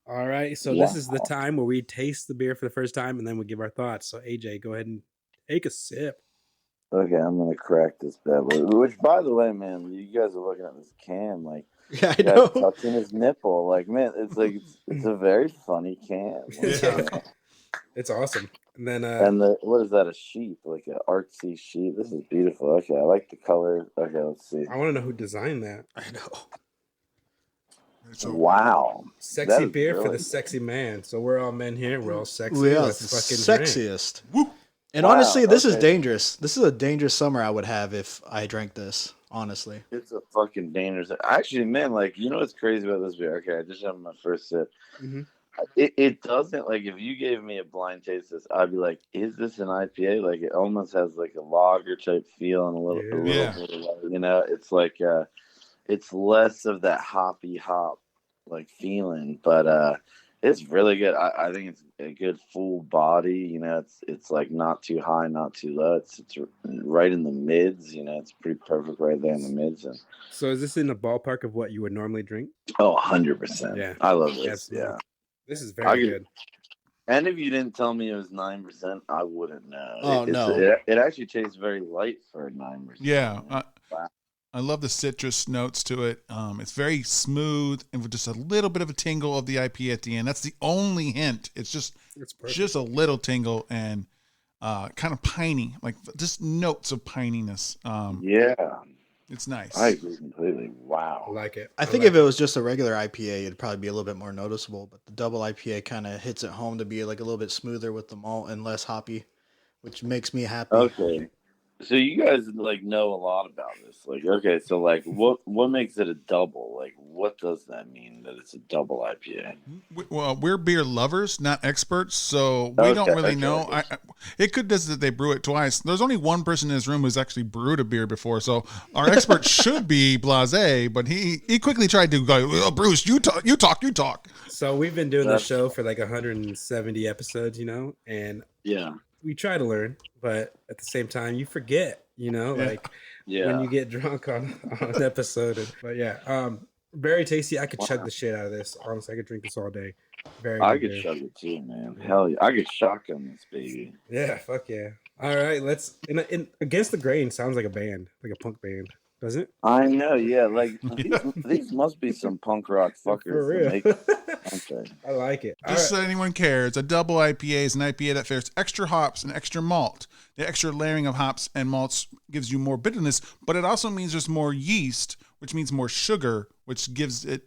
All right, so this is the time where we taste the beer for the first time, and then we give our thoughts. So AJ, go ahead and take a sip. Okay, I'm gonna crack this bad boy. Which, by the way, man, you guys are looking at this can like, yeah, I know, touching his nipple. Like, man, it's like it's a very funny can. Yeah. It's awesome. And then what is that? A sheep, like an artsy sheep. This is beautiful. Okay, I like the color. Okay, let's see. I want to know who designed that. I know. Wow, sexy beer for the sexy man. So we're all men here. We're all sexy. We are the sexiest. And honestly, this is dangerous. This is a dangerous summer I would have if I drank this. Honestly, it's a fucking dangerous. Actually, man, like, you know what's crazy about this beer? Okay, I just had my first sip. Mm-hmm. It doesn't, like, if you gave me a blind taste of this, I'd be like, is this an IPA? Like, it almost has like a lager type feel and a little bit of, you know, it's like it's less of that hoppy hop like feeling, but it's really good. I think it's a good full body, you know. It's like not too high, not too low. It's right in the mids, you know. It's pretty perfect right there in the mids. And so is this in the ballpark of what you would normally drink? Oh, 100%. Yeah, I love this. Yeah, this is very good. And if you didn't tell me it was 9%, I wouldn't know. Oh, no. It actually tastes very light for 9%. Yeah. I love the citrus notes to it. It's very smooth and with just a little bit of a tingle of the IPA at the end. That's the only hint. It's just a little tingle and kind of piney, like just notes of pininess. Yeah. It's nice. I agree completely. Wow. I like it. I think if it was just a regular IPA, it'd probably be a little bit more noticeable, but the double IPA kind of hits it home to be like a little bit smoother with the malt and less hoppy, which makes me happy. Okay. So you guys like know a lot about this. Like, okay, so like what makes it a double? Like, what does that mean that it's a double IPA? Well, we're beer lovers, not experts, so we don't really know. It could be that they brew it twice. There's only one person in this room who's actually brewed a beer before, so our expert should be blasé, but he quickly tried to go, well, Bruce, you talk. So we've been doing this show for like 170 episodes, you know, and yeah. We try to learn, but at the same time, you forget, you know, like when you get drunk on an episode. But very tasty. I could chug the shit out of this. Honestly, I could drink this all day. I could chug it too, man. Hell yeah. I could shotgun this baby. Yeah, fuck yeah. All right, let's. In Against the Grain sounds like a band, like a punk band. Does it? I know, yeah. Like these must be some punk rock fuckers. For real. Okay. I like it. Just so anyone cares, a double IPA is an IPA that fares extra hops and extra malt. The extra layering of hops and malts gives you more bitterness, but it also means there's more yeast, which means more sugar, which gives it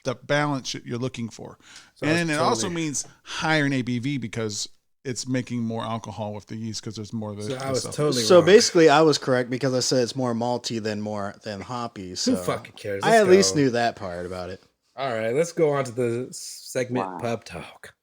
the balance you're looking for. So And it also totally- means higher in ABV because it's making more alcohol with the yeast because there's more of the. So I was stuff. totally So wrong. basically, I was correct because I said it's more malty than hoppy. So Who fucking cares? I Let's at least go. knew that part about it. All right, let's go on to the segment Wow. Pub Talk.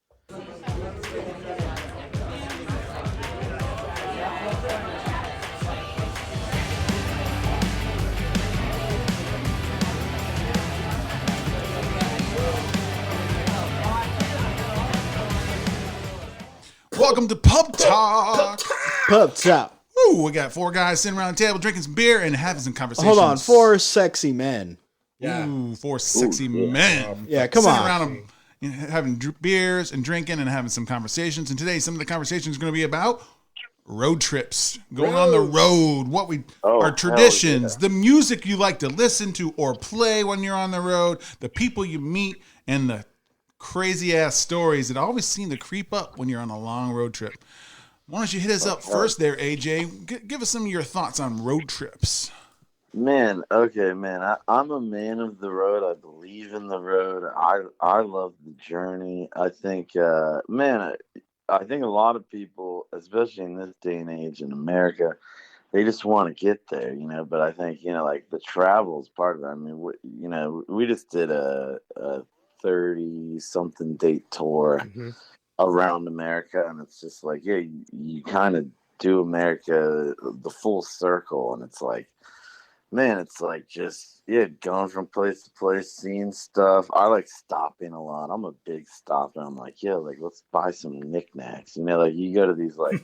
Welcome to Pub Talk. Pub top. Ooh, we got 4 guys sitting around the table drinking some beer and having some conversations. Hold on, 4 sexy men. Yeah. Ooh, 4 sexy yeah. men. Yeah, come Sitting on. around having beers and drinking and having some conversations. And today, some of the conversations are going to be about road trips, going on the road, what we Oh, our hell traditions, yeah. the music you like to listen to or play when you're on the road, the people you meet, and the crazy ass stories that always seem to creep up when you're on a long road trip. Why don't you hit us up first there, AJ? Give us some of your thoughts on road trips. Man, okay, man. I'm a man of the road. I believe in the road. I love the journey. I think, man, I think a lot of people, especially in this day and age in America, they just want to get there, you know. But I think, you know, like the travel is part of it. I mean, we just did a 30-something date tour Mhm. around America, and it's just like, yeah, you kind of do America the full circle, and it's like, man, it's like just, yeah, going from place to place, seeing stuff. I like stopping a lot. I'm a big stopper. I'm like, yeah, like let's buy some knickknacks. You know, like you go to these like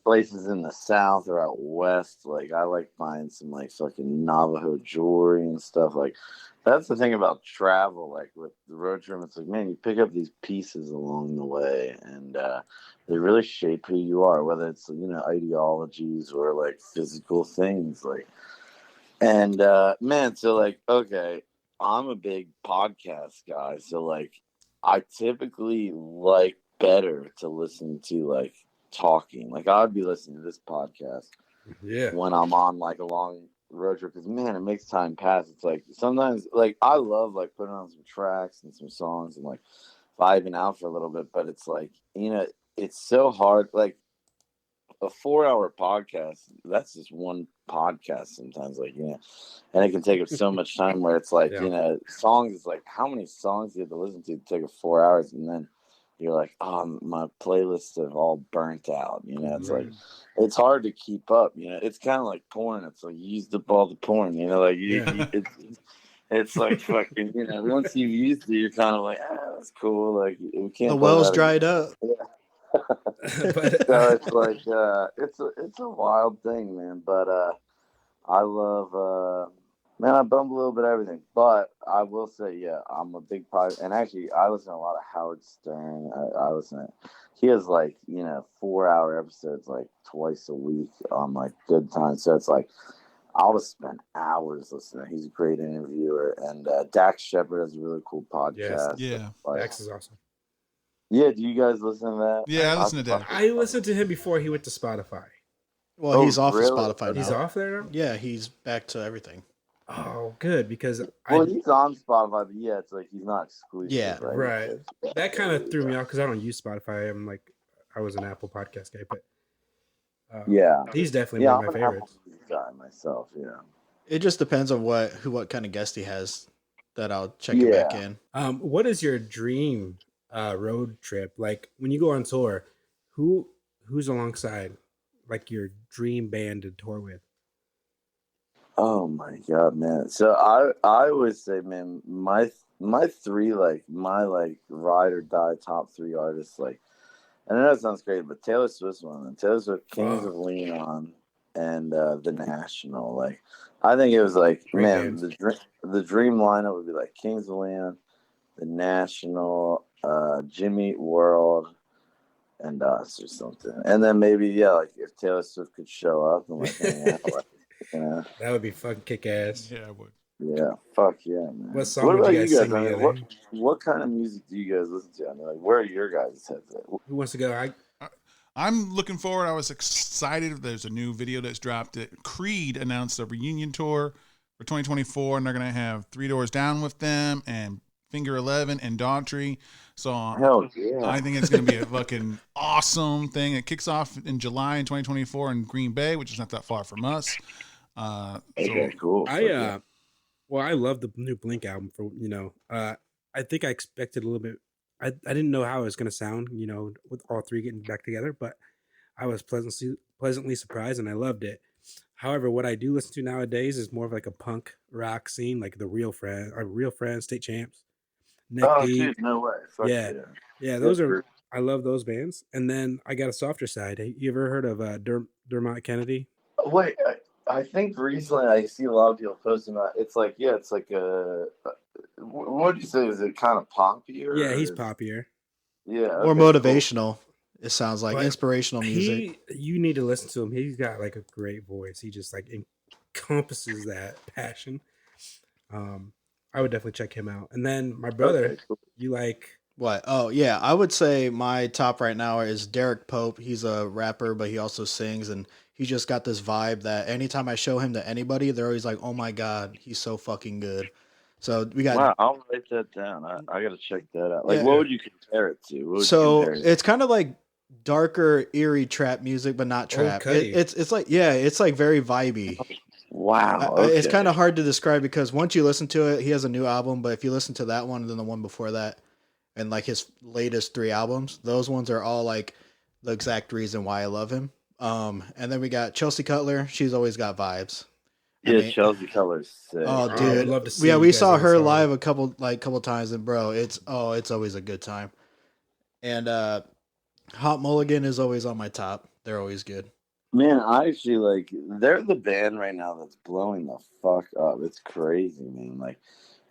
places in the South or out West. Like I like buying some like fucking Navajo jewelry and stuff. Like that's the thing about travel. Like with the road trip, it's like, man, you pick up these pieces along the way, and they really shape who you are. Whether it's, you know, ideologies or like physical things, like. And man, so like, okay, I'm a big podcast guy, so like, I typically like better to listen to like talking. Like, I would be listening to this podcast Yeah. when I'm on like a long road trip because, man, it makes time pass. It's like sometimes, like, I love like putting on some tracks and some songs and like vibing out for a little bit, but it's like, you know, it's so hard. Like, a 4-hour podcast, that's just one podcast sometimes, like, you know, and it can take up so much time where it's like, Yeah. you know, songs is like, how many songs do you have to listen to take up 4 hours, and then you're like, oh, my playlists have all burnt out, you know. It's like, it's hard to keep up, you know. It's kind of like porn. It's like you used up all the porn, you know, like it's like fucking, you know, once you've used it, you're kind of like, that's cool, like we can't The play well's that dried up. But So it's like it's a wild thing, man. But I love man, I bump a little bit of everything. But I will say, yeah, I'm a big part. And actually, I listen to a lot of Howard Stern. I listen. He has like, you know, 4-hour episodes like twice a week on like Good Time. So it's like I'll just spend hours listening. He's a great interviewer, and Dax Shepard has a really cool podcast. Yeah. Like, Dax is awesome. yeah, do you guys listen to that? Yeah, I listen to Dax. I listened to him before he went to Spotify. Well, Oh, he's off really? of Spotify now. He's off there now? Yeah, he's back to everything. Oh, good, because Well, he's on Spotify, but yeah, it's like he's not exclusive. Yeah, right. right. That kind of threw me off because I don't use Spotify. I was an Apple podcast guy, but Yeah, he's definitely yeah, one of I'm my an favorites. Apple Music guy myself. Yeah. It just depends on what kind of guest he has that I'll check it back Yeah. in. What is your dream road trip? Like when you go on tour, who's alongside like your dream band to tour with? Oh my god, man! So I always say, man, my three, like my like ride or die top 3 artists, like, I know that sounds great, but Taylor Swift's one. Taylor Swift, Kings of Leon, and The National. Like, I think it was like, Great man, bands. the dream lineup would be like Kings of Leon, The National, Jimmy Eat World, and us or something. And then maybe, yeah, like if Taylor Swift could show up and like hang out, like, you know. That would be fucking kick ass. Yeah, I would. Yeah, fuck yeah, man. What song would you guys sing I mean, together? what kind of music do you guys listen to? I mean, like, where are your guys' heads at? Who wants to go? I'm looking forward. I was excited. There's a new video that's dropped. Creed announced a reunion tour for 2024, and they're going to have 3 Doors Down with them and Finger 11, and Daughtry. So Hell yeah. I think it's going to be a fucking awesome thing. It kicks off in July in 2024 in Green Bay, which is not that far from us. Okay, cool. Well, I love the new Blink album for, I think I expected a little bit. I didn't know how it was going to sound, with all three getting back together, but I was pleasantly surprised and I loved it. However, what I do listen to nowadays is more of like a punk rock scene, like the Real Friends, State Champs, Neck Deep. Dude, no way. Fuck Yeah. Yeah, those are, I love those bands. And then I got a softer side. You ever heard of Dermot Kennedy? Wait, I think recently I see a lot of people posting that. It's like, it's like what would you say? Is it kind of poppier? Yeah, he's poppier. Yeah. More motivational. Cool. It sounds like But inspirational music. You need to listen to him. He's got like a great voice. He just like encompasses that passion. I would definitely check him out. And then my brother, you like what? Oh yeah, I would say my top right now is Derek Pope. He's a rapper, but he also sings, and he just got this vibe that anytime I show him to anybody, they're always like, "Oh my god, he's so fucking good." So we got. Wow, I'll write that down. I got to check that out. Like, what would you compare it to? It's kind of like darker, eerie trap music, but not trap. It's like it's like very vibey. Wow, it's kind of hard to describe because once you listen to it, he has a new album. But if you listen to that one and then the one before that, and like his latest 3 albums, those ones are all like the exact reason why I love him. And then we got Chelsea Cutler. She's always got vibes. Chelsea Cutler's sick. Oh, dude. I would love to see we saw her live a couple times, and bro, it's always a good time. And Hot Mulligan is always on my top. They're always good. Man, I actually they're the band right now that's blowing the fuck up. It's crazy, man.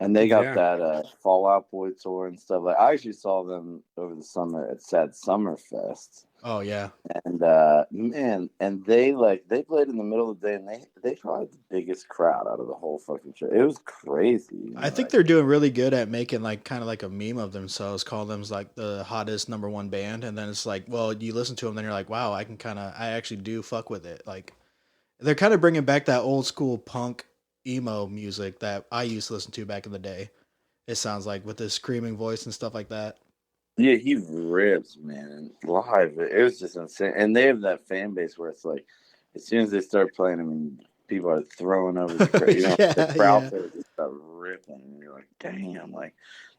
And they got that Fall Out Boy tour and stuff. I actually saw them over the summer at Sad Summer Fest. Oh yeah. And man, and they played in the middle of the day, and they probably had the biggest crowd out of the whole fucking show. It was crazy. I think they're doing really good at making kind of like a meme of themselves, call them like the hottest #1 band, and then it's like, well, you listen to them, then you're like, wow, I actually do fuck with it. Like they're kind of bringing back that old school punk emo music that I used to listen to back in the day. It sounds like with his screaming voice and stuff like that. Yeah, he rips, man. Live, it was just insane. And they have that fan base where it's like, as soon as they start playing, I mean, people are throwing over the crowd. The crowd just start ripping, and you're like, damn,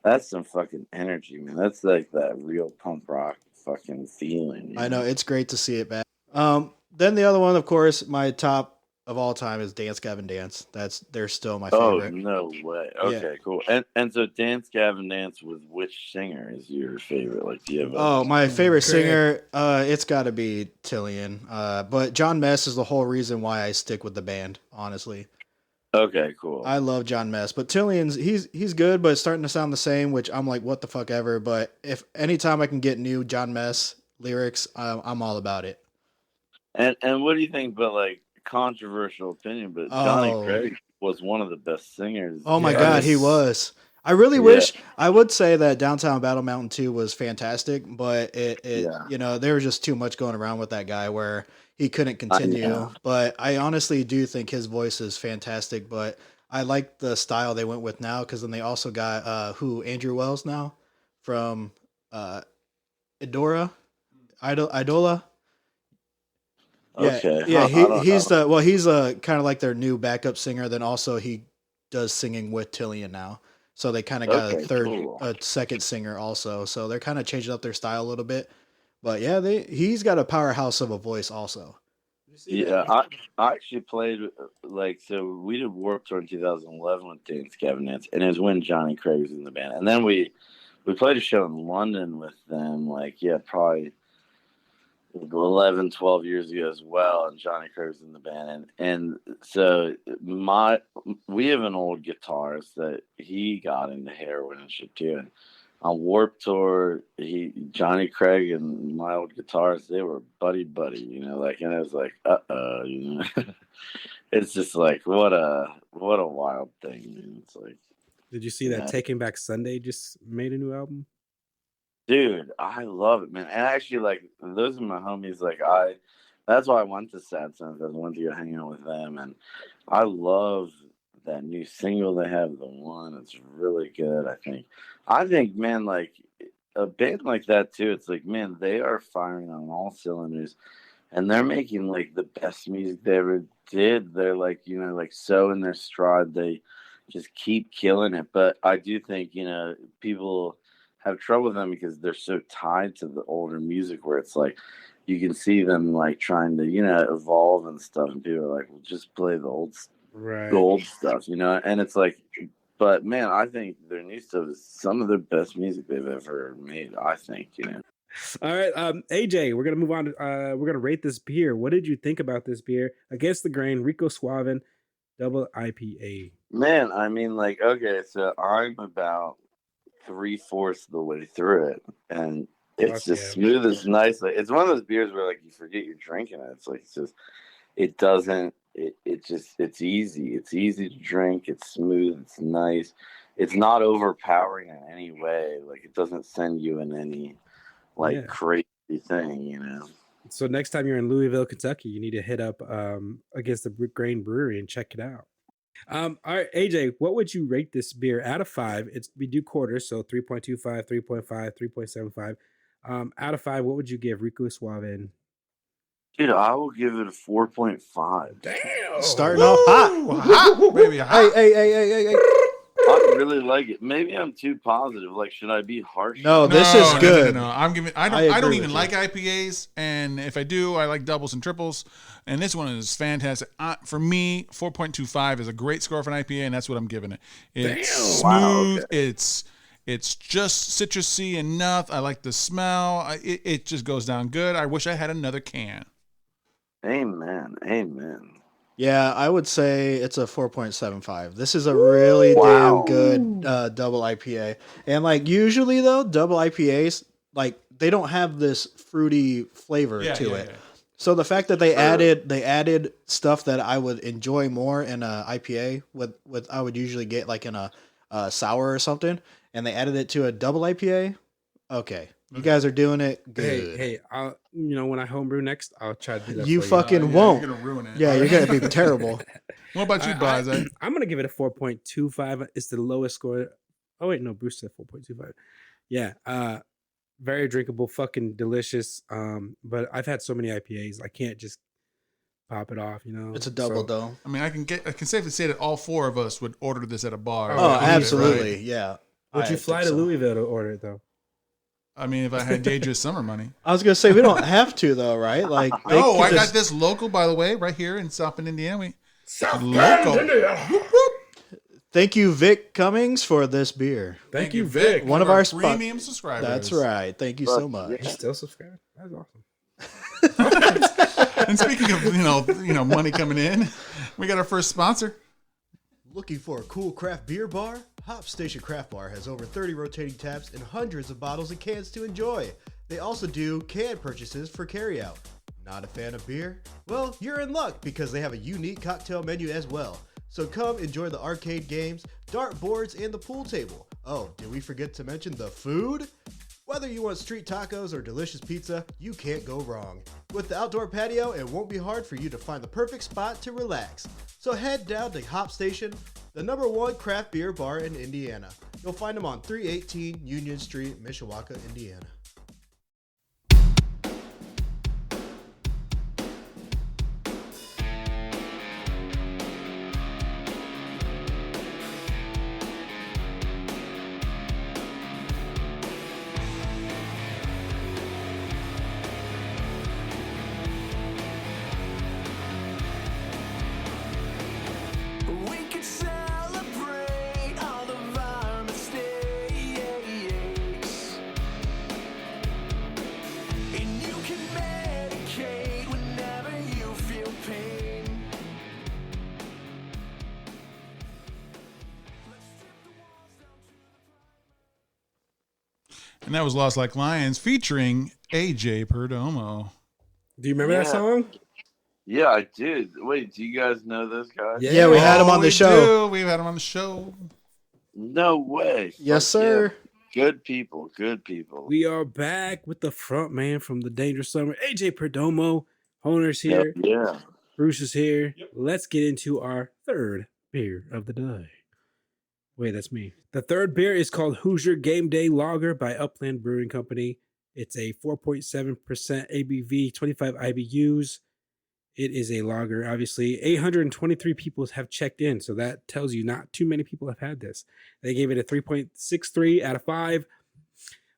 that's some fucking energy, man. That's like that real punk rock fucking feeling. I know, it's great to see it back. Then the other one, of course, my top of all time is Dance Gavin Dance. They're still my favorite. Oh, no way. Okay, cool. And so Dance Gavin Dance with which singer is your favorite? Do you have my favorite singer, it's got to be Tillian. But John Mess is the whole reason why I stick with the band, honestly. Okay, cool. I love John Mess, but Tillian's he's good, but it's starting to sound the same, which I'm like, what the fuck ever. But if anytime I can get new John Mess lyrics, I'm all about it. And what do you think about controversial opinion, but Johnny Craig was one of the best singers. Oh my god, he was. I really wish I would say that Downtown Battle Mountain 2 was fantastic, but there was just too much going around with that guy where he couldn't continue. But I honestly do think his voice is fantastic, but I like the style they went with now because then they also got Andrew Wells now from Idola. He's kind of like their new backup singer. Then also he does singing with Tillian now, so they kind of got a second singer also. So they're kind of changing up their style a little bit. But yeah, he's got a powerhouse of a voice also. Yeah, I actually played so we did Warped Tour in 2011 with Dance Gavin Dance, and it was when Johnny Craig was in the band, and then we played a show in London with them. Probably 11, 12 years ago as well, and Johnny Craig was in the band, and so we have an old guitarist that he got into heroin and shit too, and on Warped Tour, Johnny Craig and my old guitarist, they were buddy, and it was like, it's just what a wild thing, man. It's did you see that Taking Back Sunday just made a new album? Dude, I love it, man. And actually, those are my homies. That's why I went to Sad Sons. I went to go hang out with them, and I love that new single they have, the one, it's really good. I think, man, like a band like that too. It's like, man, they are firing on all cylinders, and they're making like the best music they ever did. They're like, like so in their stride. They just keep killing it. But I do think, people have trouble with them because they're so tied to the older music, where it's like you can see them like trying to, evolve and stuff, and people are like, well, just play the old stuff, and it's like, but man, I think their new stuff is some of the best music they've ever made, I think. All right, AJ, we're gonna move on. We're gonna rate this beer. What did you think about this beer? Against the Grain, Rico Suave double IPA. Man, I mean, like, okay, so I'm about 3/4 of the way through it, and it's just smooth as nice. Like, it's one of those beers where like you forget you're drinking it. It's like it's easy. It's easy to drink. It's smooth. It's nice. It's not overpowering in any way. Like, it doesn't send you in any crazy thing, So next time you're in Louisville, Kentucky, you need to hit up Against the Grain Brewery and check it out. All right, AJ, what would you rate this beer out of 5? We do quarters, so 3.25, 3.5, 3.75. Out of 5, what would you give Rico Suave? Dude, I will give it a 4.5. Damn, starting off hot, baby. Hot. Hey. I really like it. Maybe I'm too positive. Like, should I be harsh? No, this is good. No. I don't even like IPAs, and if I do, I like doubles and triples. And this one is fantastic. For me, 4.25 is a great score for an IPA, and that's what I'm giving it. It's smooth. Wow, okay. It's just citrusy enough. I like the smell. It just goes down good. I wish I had another can. Amen. Yeah, I would say it's a 4.75. This is a really damn good double IPA. And like usually though, double IPAs, like they don't have this fruity flavor to it. Yeah. So the fact that they added stuff that I would enjoy more in a IPA with I would usually get like in a sour or something, and they added it to a double IPA. Okay. You guys are doing it good. Hey, I'll, when I homebrew next, I'll try to do that. You fucking won't. You're gonna ruin it. Yeah, you're gonna be terrible. What about you, Baza? I'm gonna give it a 4.25. It's the lowest score. Oh wait, no, Bruce said 4.25. Yeah, very drinkable, fucking delicious. But I've had so many IPAs, I can't just pop it off. It's a double though. I mean, I can safely say that all 4 of us would order this at a bar. Oh, absolutely, right? Yeah. Would you fly to Louisville to order it though? I mean, if I had Dangerous Summer money. I was going to say, we don't have to, though, right? Like, no, I got this local, by the way, right here in South Bend, Indiana. Local. Thank you, Vic Cummings, for this beer. Thank you, Vic. One of our premium subscribers. That's right. Thank you so much. You still subscribe? That's awesome. And speaking of, money coming in, we got our first sponsor. Looking for a cool craft beer bar? Hop Station Craft Bar has over 30 rotating taps and hundreds of bottles and cans to enjoy. They also do can purchases for carryout. Not a fan of beer? Well, you're in luck because they have a unique cocktail menu as well. So come enjoy the arcade games, dart boards, and the pool table. Oh, did we forget to mention the food? Whether you want street tacos or delicious pizza, you can't go wrong. With the outdoor patio, it won't be hard for you to find the perfect spot to relax. So head down to Hop Station, the #1 craft beer bar in Indiana. You'll find them on 318 Union Street, Mishawaka, Indiana. And that was Lost Like Lions featuring AJ Perdomo. Do you remember that song? Yeah, I did. Wait, do you guys know this guy? Yeah, we had him on the show. We've had him on the show. No way. Yes, sir. Yeah. Good people. We are back with the front man from the Dangerous Summer, AJ Perdomo. Honer's here. Yeah. Bruce is here. Yep. Let's get into our third beer of the day. Wait, that's me. The third beer is called Hoosier Game Day Lager by Upland Brewing Company. It's a 4.7% ABV, 25 IBUs. It is a lager, obviously. 823 people have checked in, so that tells you not too many people have had this. They gave it a 3.63 out of 5.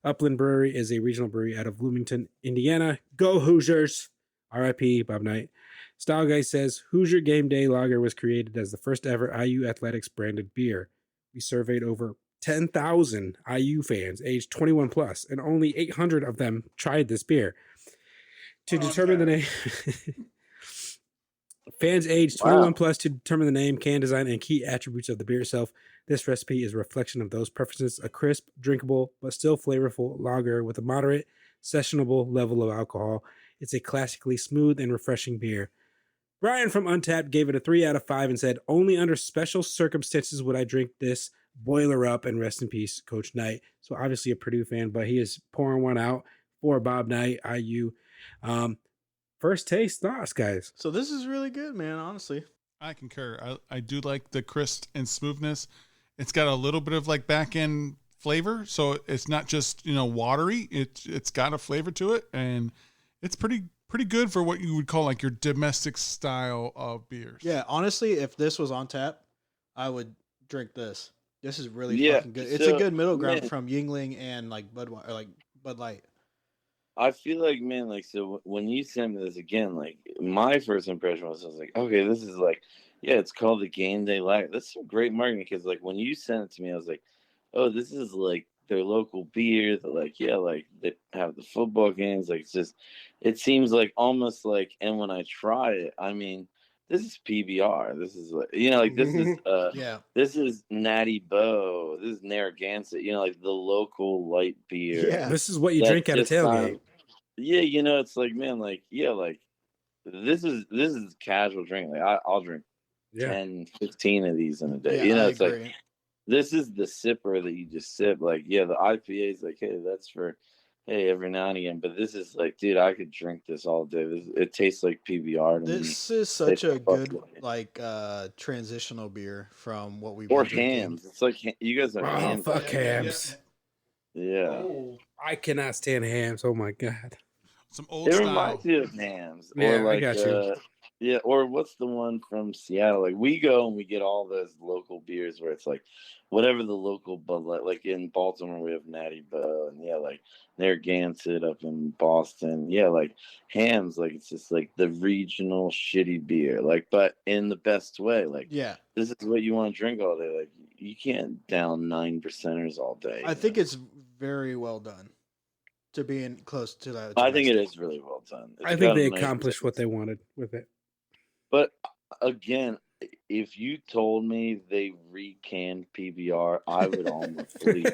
Upland Brewery is a regional brewery out of Bloomington, Indiana. Go Hoosiers! RIP, Bob Knight. Style Guy says, Hoosier Game Day Lager was created as the first ever IU Athletics branded beer. We surveyed over 10,000 IU fans aged 21 plus, and only 800 of them tried this beer. To determine the name... Fans aged 21 plus to determine the name, can design, and key attributes of the beer itself. This recipe is a reflection of those preferences, a crisp, drinkable, but still flavorful lager with a moderate, sessionable level of alcohol. It's a classically smooth and refreshing beer. Brian from Untapped gave it a 3 out of 5 and said, only under special circumstances would I drink this. Boiler up and rest in peace, Coach Knight. So obviously a Purdue fan, but he is pouring one out for Bob Knight, IU. First taste thoughts, guys. So this is really good, man, honestly. I concur. I do like the crisp and smoothness. It's got a little bit of like back end flavor, so it's not just watery. It's got a flavor to it, and it's pretty good for what you would call like your domestic style of beers. Yeah, honestly, if this was on tap, I would drink this. This is really fucking good. It's a good middle ground from Yingling and like Budweiser, or like Bud Light. I feel like, man, like, so when you sent me this again, like, my first impression was, I was like, okay, this is like, yeah, it's called the Game Day Lager. That's some great marketing, because, like, when you sent it to me, I was like, oh, this is, like, their local beer. They're like, yeah, like, they have the football games. Like, it's just, it seems like almost like, and when I try it, I mean, this is PBR. This is, like, like, this is, this is Natty Bo. This is Narragansett, like, the local light beer. Yeah. This is what you drink at a tailgate. Yeah, it's like, man, like, yeah, like, this is casual drink. Like, I'll drink 10, 15 of these in a day. It's like, this is the sipper that you just sip. Like, yeah, the IPA is like, hey, that's for, hey, every now and again. But this is like, dude, I could drink this all day. It tastes like PBR to me. This is such a good, like, transitional beer from what we've been drinking. Hams. It's like, you guys are hams. Fuck hams. Yeah. Oh, I cannot stand hams. Oh, my God. Some old It style. reminds me of hams. Yeah, or like, I got you. Yeah, or what's the one from Seattle? Like, we go and we get all those local beers where it's like, whatever the local Bud Light. Like in Baltimore, we have Natty Bo, and like Narragansett up in Boston. Yeah, like hams. Like, it's just like the regional shitty beer. Like, but in the best way. Like, this is what you want to drink all day. Like, you can't down 9%ers all day. I think it's very well done. To being close to that. I think it is really well done. I think they accomplished what they wanted with it. But again, if you told me they recanned PBR, I would almost believe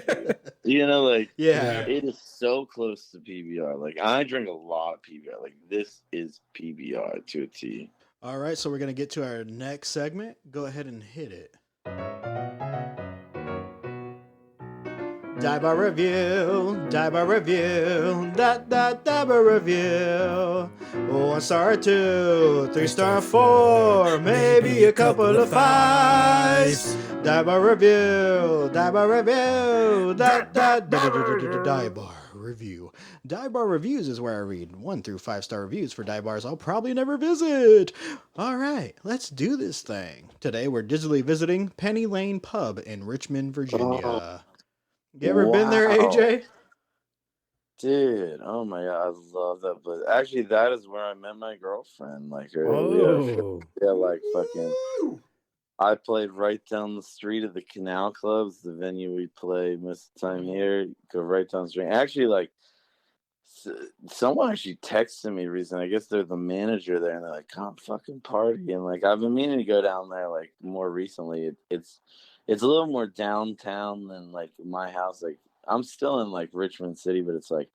you. Like, it is so close to PBR. Like, I drink a lot of PBR. Like, this is PBR to a T. All right, so we're going to get to our next segment. Go ahead and hit it. Dive bar review, dive bar review, dive bar review. 1 star, 2, 3 star, 4, maybe a couple of 5s. Dive bar review, dive bar review, dive bar review. Dive bar reviews is where I read 1 through 5 star reviews for dive bars I'll probably never visit. All right, let's do this thing. Today we're digitally visiting Penny Lane Pub in Richmond, Virginia. You ever been there, AJ? Dude, oh my God, I love that place. Actually, that is where I met my girlfriend. Like, like fucking. I played right down the street of the Canal Clubs, the venue we play most of the time here. Go right down the street. Actually, like, someone actually texted me recently. I guess they're the manager there, and they're like, "Come fucking party!" And like, I've been meaning to go down there. Like, more recently, it's a little more downtown than like my house. Like, I'm still in like Richmond City, but it's like,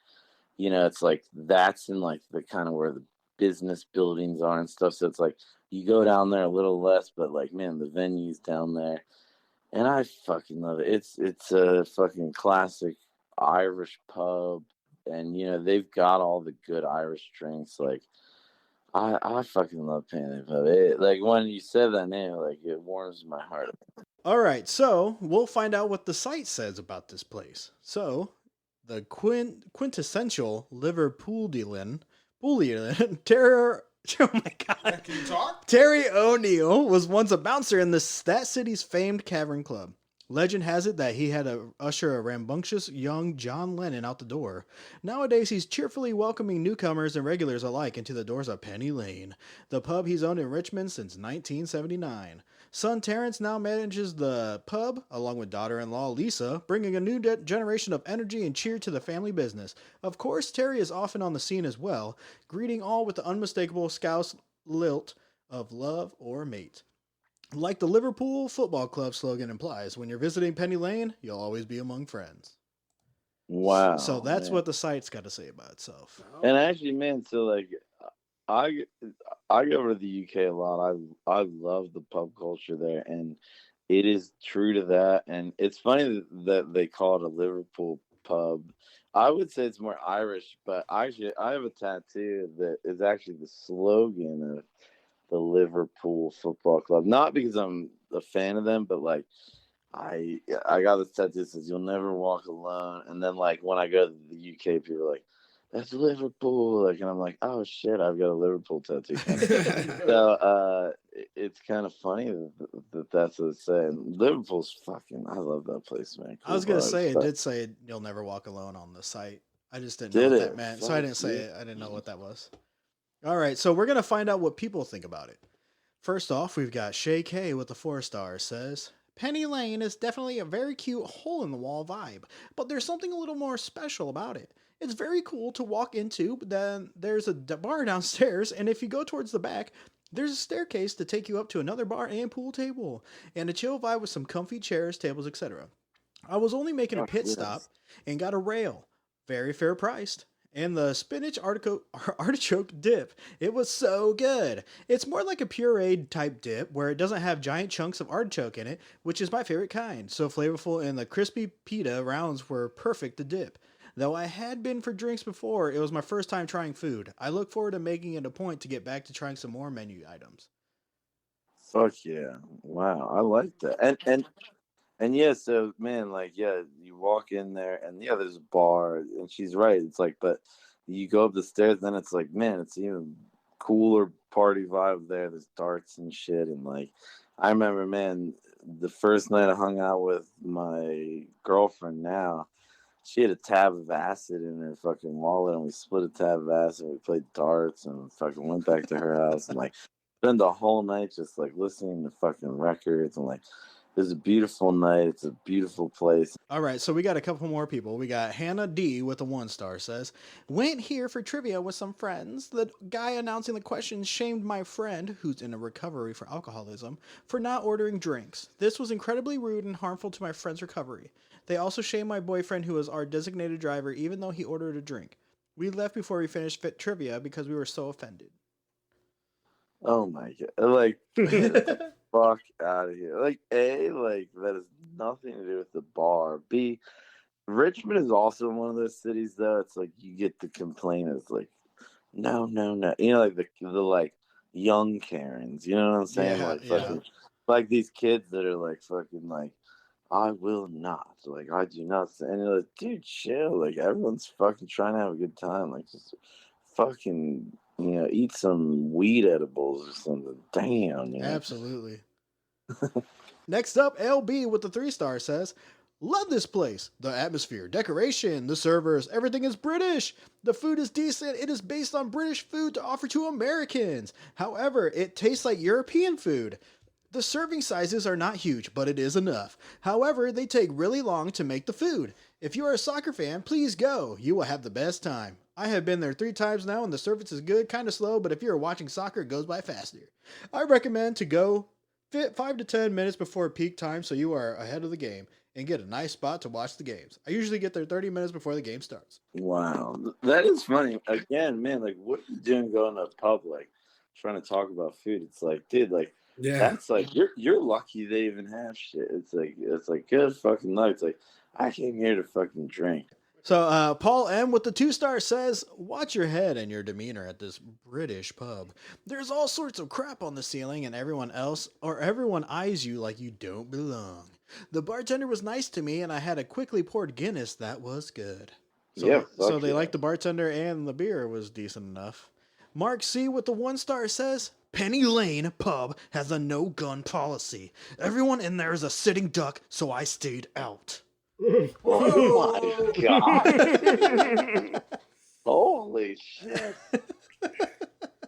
it's like that's in like the kind of where the business buildings are and stuff. So it's like you go down there a little less, but like, man, the venue's down there, and I fucking love it. It's a fucking classic Irish pub, and they've got all the good Irish drinks. Like, I fucking love Panic Pub. Like when you said that name, like it warms my heart. All right, so we'll find out what the site says about this place. So, the quintessential Liverpoolian, Terror. Oh my God! Can you talk? Terry O'Neill was once a bouncer in that city's famed Cavern Club. Legend has it that he had to usher a rambunctious young John Lennon out the door. Nowadays, he's cheerfully welcoming newcomers and regulars alike into the doors of Penny Lane, the pub he's owned in Richmond since 1979. Son Terrence now manages the pub, along with daughter-in-law Lisa, bringing a new generation of energy and cheer to the family business. Of course, Terry is often on the scene as well, greeting all with the unmistakable Scouse lilt of love or mate. Like the Liverpool Football Club slogan implies, when you're visiting Penny Lane, you'll always be among friends. Wow. So that's man. what the site's got to say about itself. And actually, man, so like I I go over to the UK a lot. I love the pub culture there, and it is true to that. And it's funny that they call it a Liverpool pub. I would say it's more Irish, but actually, I have a tattoo that is actually the slogan of the Liverpool Football Club. Not because I'm a fan of them, but like I got this tattoo that says "You'll never walk alone," and then like when I go to the UK, people are like, "That's Liverpool," like, and I'm like, "Oh shit, I've got a Liverpool tattoo." So it's kind of funny that's what it's saying. Liverpool's fucking. I love that place, man. I was gonna say it But did say you'll never walk alone on the site. I just didn't know did what it? that meant, so I Fuck didn't say yeah. it. I didn't know what that was. All right, so we're gonna find out what people think about it. First off, we've got Shay K with the 4 stars says Penny Lane is definitely a very cute hole in the wall vibe, but there's something a little more special about it. It's very cool to walk into, but then there's a bar downstairs, and if you go towards the back, there's a staircase to take you up to another bar and pool table, and a chill vibe with some comfy chairs, tables, etc. I was only making a Fuck pit yes. stop and got a rail, very fair priced. And the spinach artichoke dip. It was so good. It's more like a pureed type dip where it doesn't have giant chunks of artichoke in it, which is my favorite kind. So flavorful, and the crispy pita rounds were perfect to dip. Though I had been for drinks before, it was my first time trying food. I look forward to making it a point to get back to trying some more menu items. Fuck yeah! Wow, I like that. And yeah, so man, like yeah, you walk in there and yeah, there's a bar, and she's right. It's like, but you go up the stairs, then it's like, man, it's even cooler party vibe there. There's darts and shit, and like, I remember, man, the first night I hung out with my girlfriend. Now, she had a tab of acid in her fucking wallet, and we split a tab of acid. And we played darts, and fucking went back to her house, and like spend the whole night just like listening to fucking records and like. It's a beautiful night. It's a beautiful place. All right, so we got a couple more people. We got Hannah D with a 1 star says, went here for trivia with some friends. The guy announcing the questions shamed my friend, who's in a recovery for alcoholism, for not ordering drinks. This was incredibly rude and harmful to my friend's recovery. They also shamed my boyfriend, who was our designated driver, even though he ordered a drink. We left before we finished fit trivia because we were so offended. Oh my god! Like, get the fuck out of here! Like, A, like that has nothing to do with the bar. B, Richmond is also one of those cities though. It's like you get the complaint. It's like, no, no, no. You know, like the like young Karens. You know what I'm saying? Yeah, Like yeah. fucking, like these kids that are like fucking like, I will not. Like I do not. And you're like, dude, chill. Like everyone's fucking trying to have a good time. Like just fucking, eat some weed edibles or something. Damn, Absolutely. Next up, LB with the 3 star says, love this place. The atmosphere, decoration, the servers, everything is British. The food is decent. It is based on British food to offer to Americans. However, it tastes like European food. The serving sizes are not huge, but it is enough. However, they take really long to make the food. If you are a soccer fan, please go. You will have the best time. I have been there 3 times now, and the service is good, kind of slow, but if you're watching soccer, it goes by faster. I recommend to go 5 to 10 minutes before peak time so you are ahead of the game and get a nice spot to watch the games. I usually get there 30 minutes before the game starts. Wow, that is funny. Again, man, like, what are you doing going to a pub, like, trying to talk about food? It's like, dude, like, Yeah. that's like you're lucky they even have shit. It's like good fucking night. It's like I came here to fucking drink. So Paul M with the 2-star says, watch your head and your demeanor at this British pub. There's all sorts of crap on the ceiling and everyone eyes you like you don't belong. The bartender was nice to me and I had a quickly poured Guinness that was good. So, Yeah, so fuck they yeah. liked the bartender and the beer was decent enough. Mark C with the 1-star says, Penny Lane pub has a no gun policy. Everyone in there is a sitting duck, so I stayed out. Oh my god! Holy shit!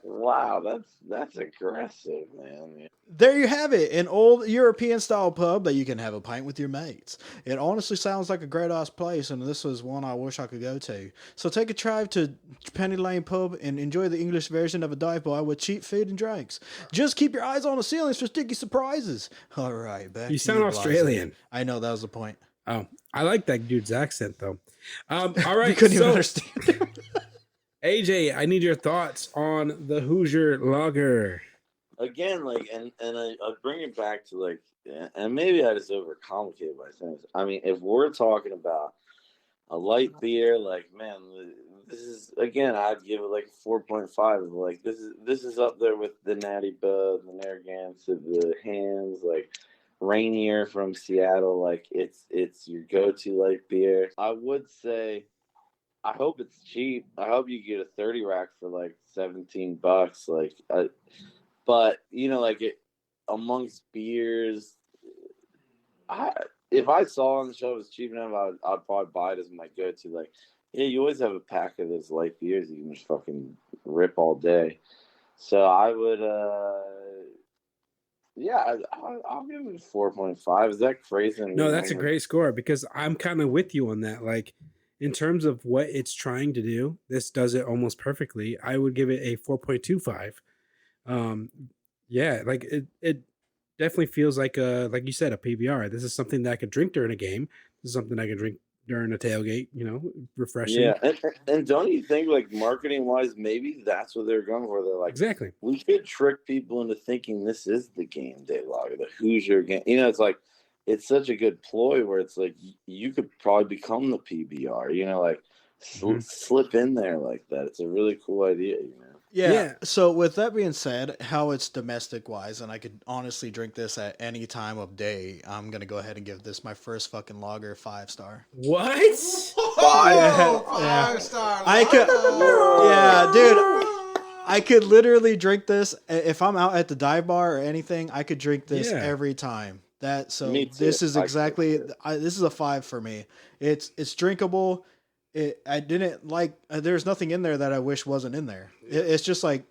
Wow, that's aggressive, man. There you have it, an old European style pub that you can have a pint with your mates. It honestly sounds like a great ass place, and this was one I wish I could go to. So take a drive to Penny Lane Pub and enjoy the English version of a dive bar with cheap food and drinks. Just keep your eyes on the ceilings for sticky surprises. All right, back You to sound Blase. Australian. I know, that was the point. Oh, I like that dude's accent though. All right, You couldn't even so understand. AJ, I need your thoughts on the Hoosier Lager. Again, like, and I bring it back to like, and maybe I just overcomplicate my things. I mean, if we're talking about a light beer, like, man, this is, again, I'd give it like a 4.5. Like, this is up there with the Natty Bud, the Narragansett, the Hands, like Rainier from Seattle. Like, it's your go-to light beer. I would say, I hope it's cheap. I hope you get a 30 rack for like $17. Like, but you know, like amongst beers, if I saw on the show it was cheap enough, I'd probably buy it as my go-to. Like, yeah, you always have a pack of those light beers you can just fucking rip all day. So I would, yeah, I'll give it a 4.5. Is that crazy? No, that's a great score because I'm kind of with you on that. Like, in terms of what it's trying to do, this does it almost perfectly. I would give it a 4.25. Yeah, like it definitely feels like you said, a PBR. This is something that I could drink during a game. This is something I could drink during a tailgate, you know, refreshing. Yeah, and don't you think, like, marketing wise, maybe that's what they're going for? They're like, exactly, we could trick people into thinking this is the game day lager, the Hoosier game. You know, it's like, it's such a good ploy where it's like you could probably become the PBR, you know, like slip in there like that. It's a really cool idea, you know. Yeah. So with that being said, how it's domestic wise, and I could honestly drink this at any time of day, I'm gonna go ahead and give this my first fucking lager 5-star. What? Five star. I could, yeah, dude. I could literally drink this if I'm out at the dive bar or anything. I could drink this every time. This is exactly this is a 5 for me. It's drinkable. I didn't like. There's nothing in there that I wish wasn't in there. It's just like,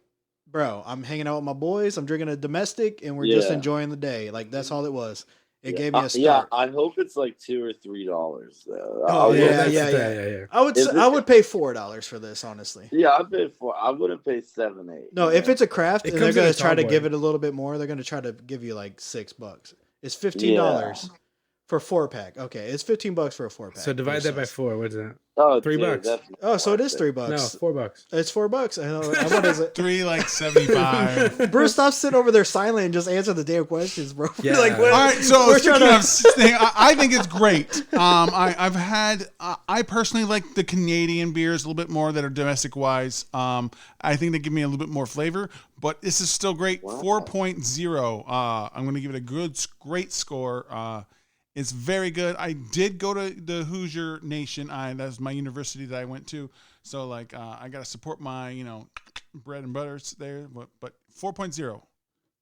bro, I'm hanging out with my boys. I'm drinking a domestic, and we're just enjoying the day. Like, that's all it was. It gave me a start. Yeah, I hope it's like $2 or $3 though. Oh yeah. I would pay $4 for this, honestly. Yeah, I paid $4. I wouldn't pay $7, $8. No, if it's a craft, and they're gonna try to give it a little bit more. They're gonna try to give you like $6. It's $15 for 4-pack. Okay, it's $15 for a 4-pack. So divide that by 4. What's that? Oh, $3. Oh, so it is $3. No, $4. It's $4. I know. What is it? 3 like 75. Bruce, stop sitting over there silent and just answer the damn questions, bro. Yeah. Like, all right. So speaking of thing, I think it's great. I personally like the Canadian beers a little bit more that are domestic wise. I think they give me a little bit more flavor, but this is still great. Wow. 4.0. I'm going to give it a great score. It's very good. I did go to the Hoosier Nation. That's my university that I went to. So, like, I got to support my, bread and butters there. But 4.0.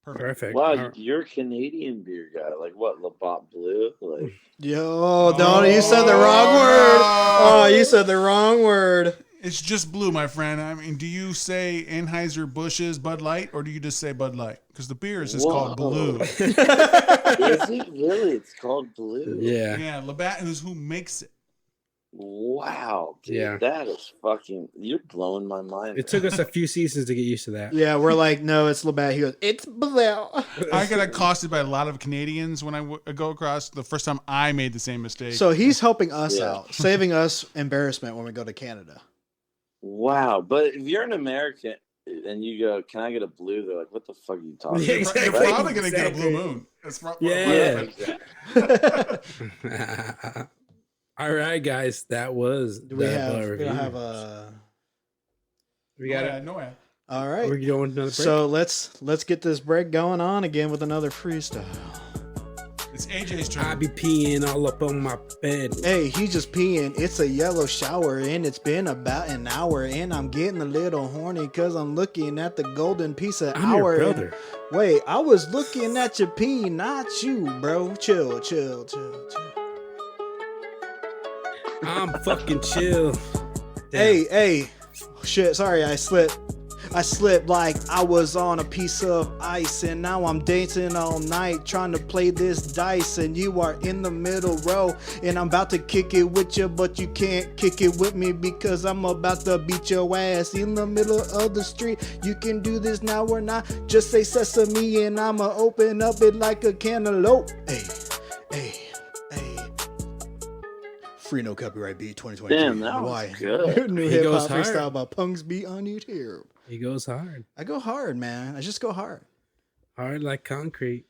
Perfect. Wow, you're a Canadian beer guy. Like, what, Labatt Blue? Like, yo, no, you said the wrong word. Oh, you said the wrong word. It's just blue, my friend. I mean, do you say Anheuser-Busch's Bud Light, or do you just say Bud Light? Because the beer is just called Blue. Is it really? It's called Blue. Yeah. Yeah, Labatt is who makes it. Wow, dude. Yeah. That is fucking... You're blowing my mind. It took us a few seasons to get used to that. Yeah, we're like, no, it's Labatt. He goes, it's Blue. I got accosted by a lot of Canadians when I go across. The first time I made the same mistake. So he's helping us out, saving us embarrassment when we go to Canada. Wow, but if you're an American and you go, "Can I get a blue?" They're like, "What the fuck are you talking Yeah, about?" exactly. You're probably gonna get a Blue Moon. That's Yeah. All right, guys, that was Do we the have? We review. don't have a. We got it. No, All right. We're going another break. So let's get this break going on again with another freestyle. It's AJ's I turn. be peeing all up on my bed. Hey, he just peeing. It's a yellow shower and it's been about an hour and I'm getting a little horny because I'm looking at the golden piece of I'm your hour. brother. Wait, I was looking at your pee, not you, bro. Chill. I'm fucking chill. Damn. Hey. Shit, sorry, I slipped like I was on a piece of ice and now I'm dancing all night trying to play this dice and you are in the middle row and I'm about to kick it with you but you can't kick it with me because I'm about to beat your ass in the middle of the street. You can do this now or not, just say sesame and I'ma open up it like a cantaloupe. Hey. Free no copyright beat 2022. Damn, that was Why? good. New He hip goes hop hard. freestyle by Punks Beat on YouTube. He goes hard. I go hard, man. I just go hard. Hard like concrete.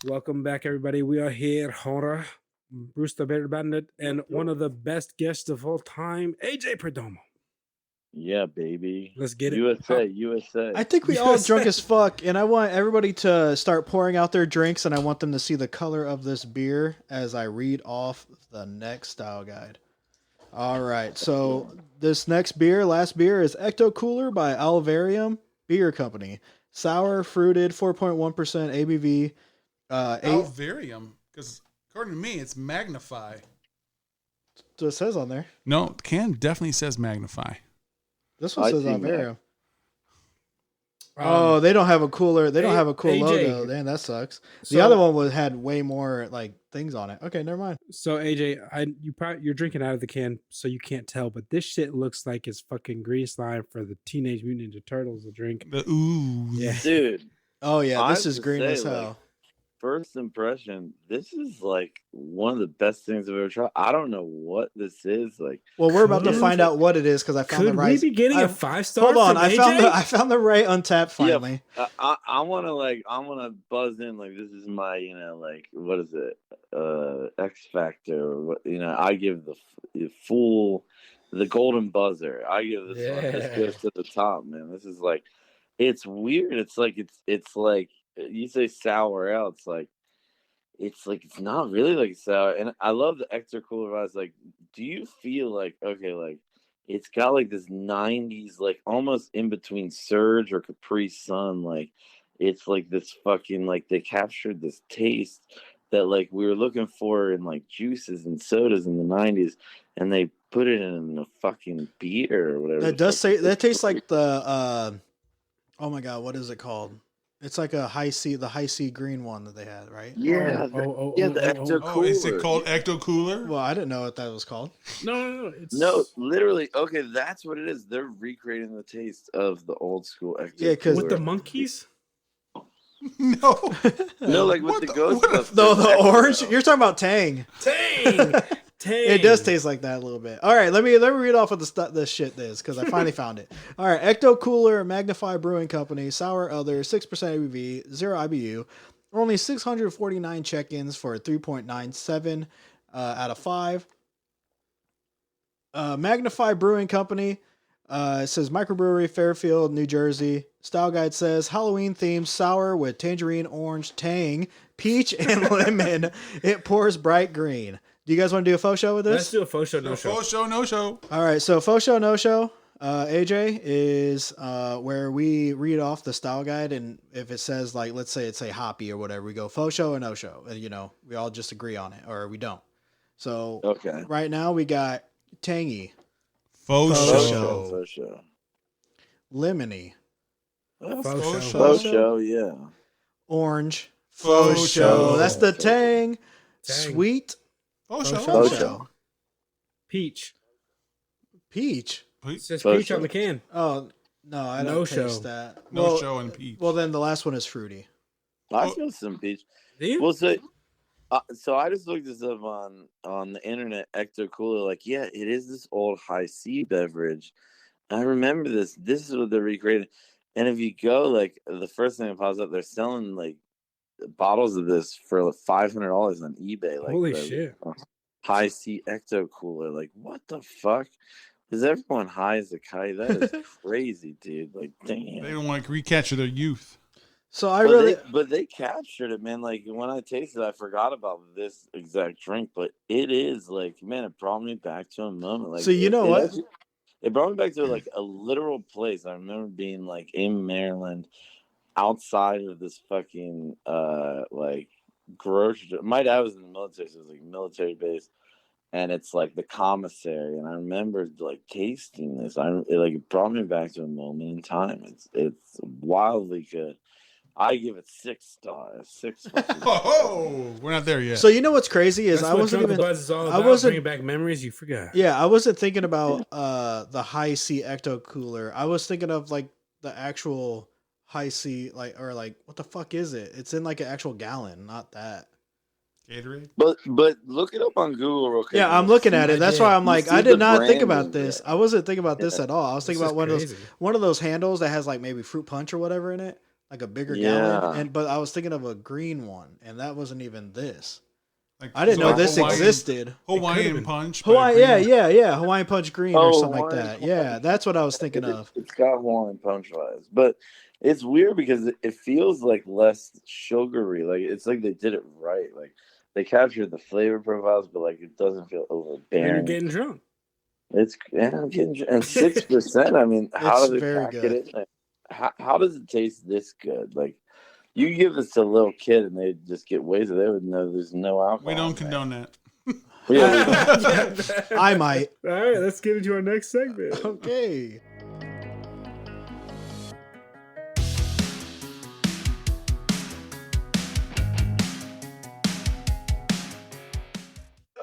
Welcome back, everybody. We are here, Horror, Bruce the Bear Bandit, and one of the best guests of all time, AJ Perdomo. Yeah, baby. Let's get it. USA. I think we all drunk as fuck, and I want everybody to start pouring out their drinks, and I want them to see the color of this beer as I read off the next style guide. All right, so this last beer is Ecto Cooler by Alvarium Beer Company. Sour, fruited, 4.1% ABV. Alvarium, because according to me, it's magnify. So it says on there. No, the can definitely says magnify. This one I says see Alvarium. They don't have a cooler. They don't have a cool AJ. logo. Damn, that sucks. The So- other one had way more like things on it. Okay, never mind. So AJ, you're drinking out of the can, so you can't tell, but this shit looks like it's fucking green slime for the Teenage Mutant Ninja Turtles to drink. The ooze. Yeah. Dude, Oh yeah, I this have is to green say, as hell. first impression, this is like one of the best things I've ever tried. I don't know what this is. Like, Well, we're about to Could- find out what it is because I found Could the right. we be getting I- a 5-star? Hold on, from I AJ? found the right Untapped finally. I want to buzz in. Like, this is my, what is it? X Factor. What, I give the full, the golden buzzer. I give this one. This goes to the top, man. This is like, it's weird. It's like you say sour ale. It's not really like sour. And I love the extra cooler vibes. Like, do you feel like, okay, like it's got like this 90s, like almost in between Surge or Capri Sun. Like, it's like this fucking, like they captured this taste that like we were looking for in like juices and sodas in the 90s, and they put it in a fucking beer or whatever. That does say that tastes like the oh my god, what is it called? It's like the high C green one that they had, right? Yeah, the Ecto Oh, Cooler. is it called Ecto Cooler? Well, I didn't know what that was called. No. It's No, literally. Okay, that's what it is. They're recreating the taste of the old school Ecto Yeah, 'cause- with the Cooler. monkeys. No. No, like with What the the- ghost what stuff. No, the Ecto. orange. You're talking about Tang. Tang. It does taste like that a little bit. All right, let me read off what the shit is because I finally found it. All right, Ecto Cooler, Magnify Brewing Company, Sour Other, 6% ABV, 0 IBU, only 649 check-ins for a 3.97 out of 5. Magnify Brewing Company, it says microbrewery, Fairfield, New Jersey. Style guide says Halloween themed sour with tangerine, orange, tang, peach, and lemon. It pours bright green. Do you guys want to do a faux show with Let's this? do a faux show, no No show. show, no show. All right, so faux show, no show. AJ is where we read off the style guide, and if it says like, let's say it's a hoppy or whatever, we go faux show or no show, and we all just agree on it or we don't. So Okay. right now we got tangy, Faux Faux show. show. For sure. lemony, Faux Faux show. For show, yeah. orange, Faux faux show. show. That's the tang. Tang. Sweet, Faux faux show. show. Peach. Peach. It says Faux peach show. on the can. Oh no, I No don't show. taste that. No well, show and peach. well, then the last one is fruity. I feel some peach. Do you? Well, so I just looked this up on the internet. Ecto Cooler, like, yeah, it is this old high C beverage. I remember this. This is what they're recreating. And if you go, like, the first thing that pops up, they're selling like bottles of this for like $500 on eBay. Like Holy the shit. high C ecto cooler. Like what the fuck? Is everyone high as a kite? That is crazy, dude. Like damn. They don't want to recapture their youth. So I really, But they captured it, man. Like when I tasted it, I forgot about this exact drink, but it is like, man, it brought me back to a moment. Like, so you know what? It brought me back to like a literal place. I remember being like in Maryland, outside of this fucking like grocery store. My dad was in the military, so it was like military base, and it's like the commissary. And I remember like tasting this. It brought me back to a moment in time. It's wildly good. I give it 6 stars. 6 fucking Oh, we're not there yet. So you know what's crazy is That's I what wasn't Drunk even. Buzz is all I about. wasn't. Bringing back memories you forgot. Yeah, I wasn't thinking about the high C ecto cooler. I was thinking of like the actual high C, like, or like what the fuck is it? It's in like an actual gallon, not that. Gatorade. But look it up on Google real quick. Yeah, I'm looking at it. That's why I'm You like, see I did the not think branding about this. there. I wasn't thinking about this at all. I was thinking This is about crazy. one of those handles that has like maybe fruit punch or whatever in it, like a bigger gallon. But I was thinking of a green one, and that wasn't even this. Like, I didn't know like this Hawaiian- existed. Hawaiian punch. Hawaii, but green. yeah, Hawaiian punch green or something like Hawaiian that. Punch. Yeah, that's what I was thinking of. It's got Hawaiian Punch vibes, but it's weird because it feels like less sugary. Like it's like they did it right. Like they captured the flavor profiles, but like it doesn't feel And overbearing. you're getting drunk. I'm getting and 6%. I mean, how It's does it very pack good. it in? How does it taste this good? Like you give this to a little kid and they just get wasted, they would know there's no alcohol. We don't condone that. Yeah, I might. All right, let's get into our next segment. Okay.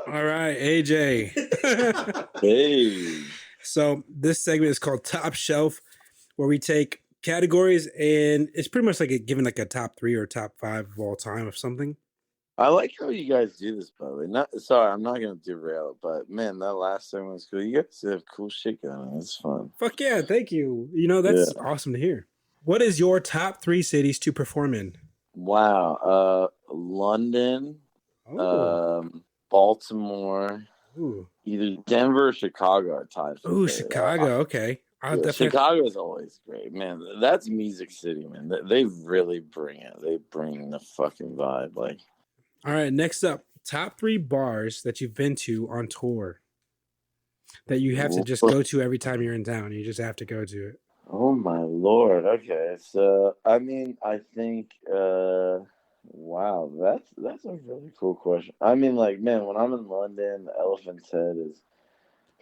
All right, AJ. hey. So this segment is called Top Shelf, where we take categories and it's pretty much like giving like a top 3 or top 5 of all time of something. I like how you guys do this, by the way. Sorry, I'm not gonna derail it, but man, that last segment was cool. You guys have cool shit going on. It's fun. Fuck yeah, thank you. You know, that's awesome to hear. What is your top 3 cities to perform in? Wow. London, Baltimore, either Denver or Chicago are tied. Oh, Chicago. Okay. Chicago is always great, man. That's Music City, man. They really bring it. They bring the fucking vibe. Like, all right. Next up, top 3 bars that you've been to on tour that you have to just go to every time you're in town. You just have to go to it. Oh my Lord. Okay. So, I mean, I think, wow, that's a really cool question. I mean, like, man, when I'm in London, the Elephant's Head is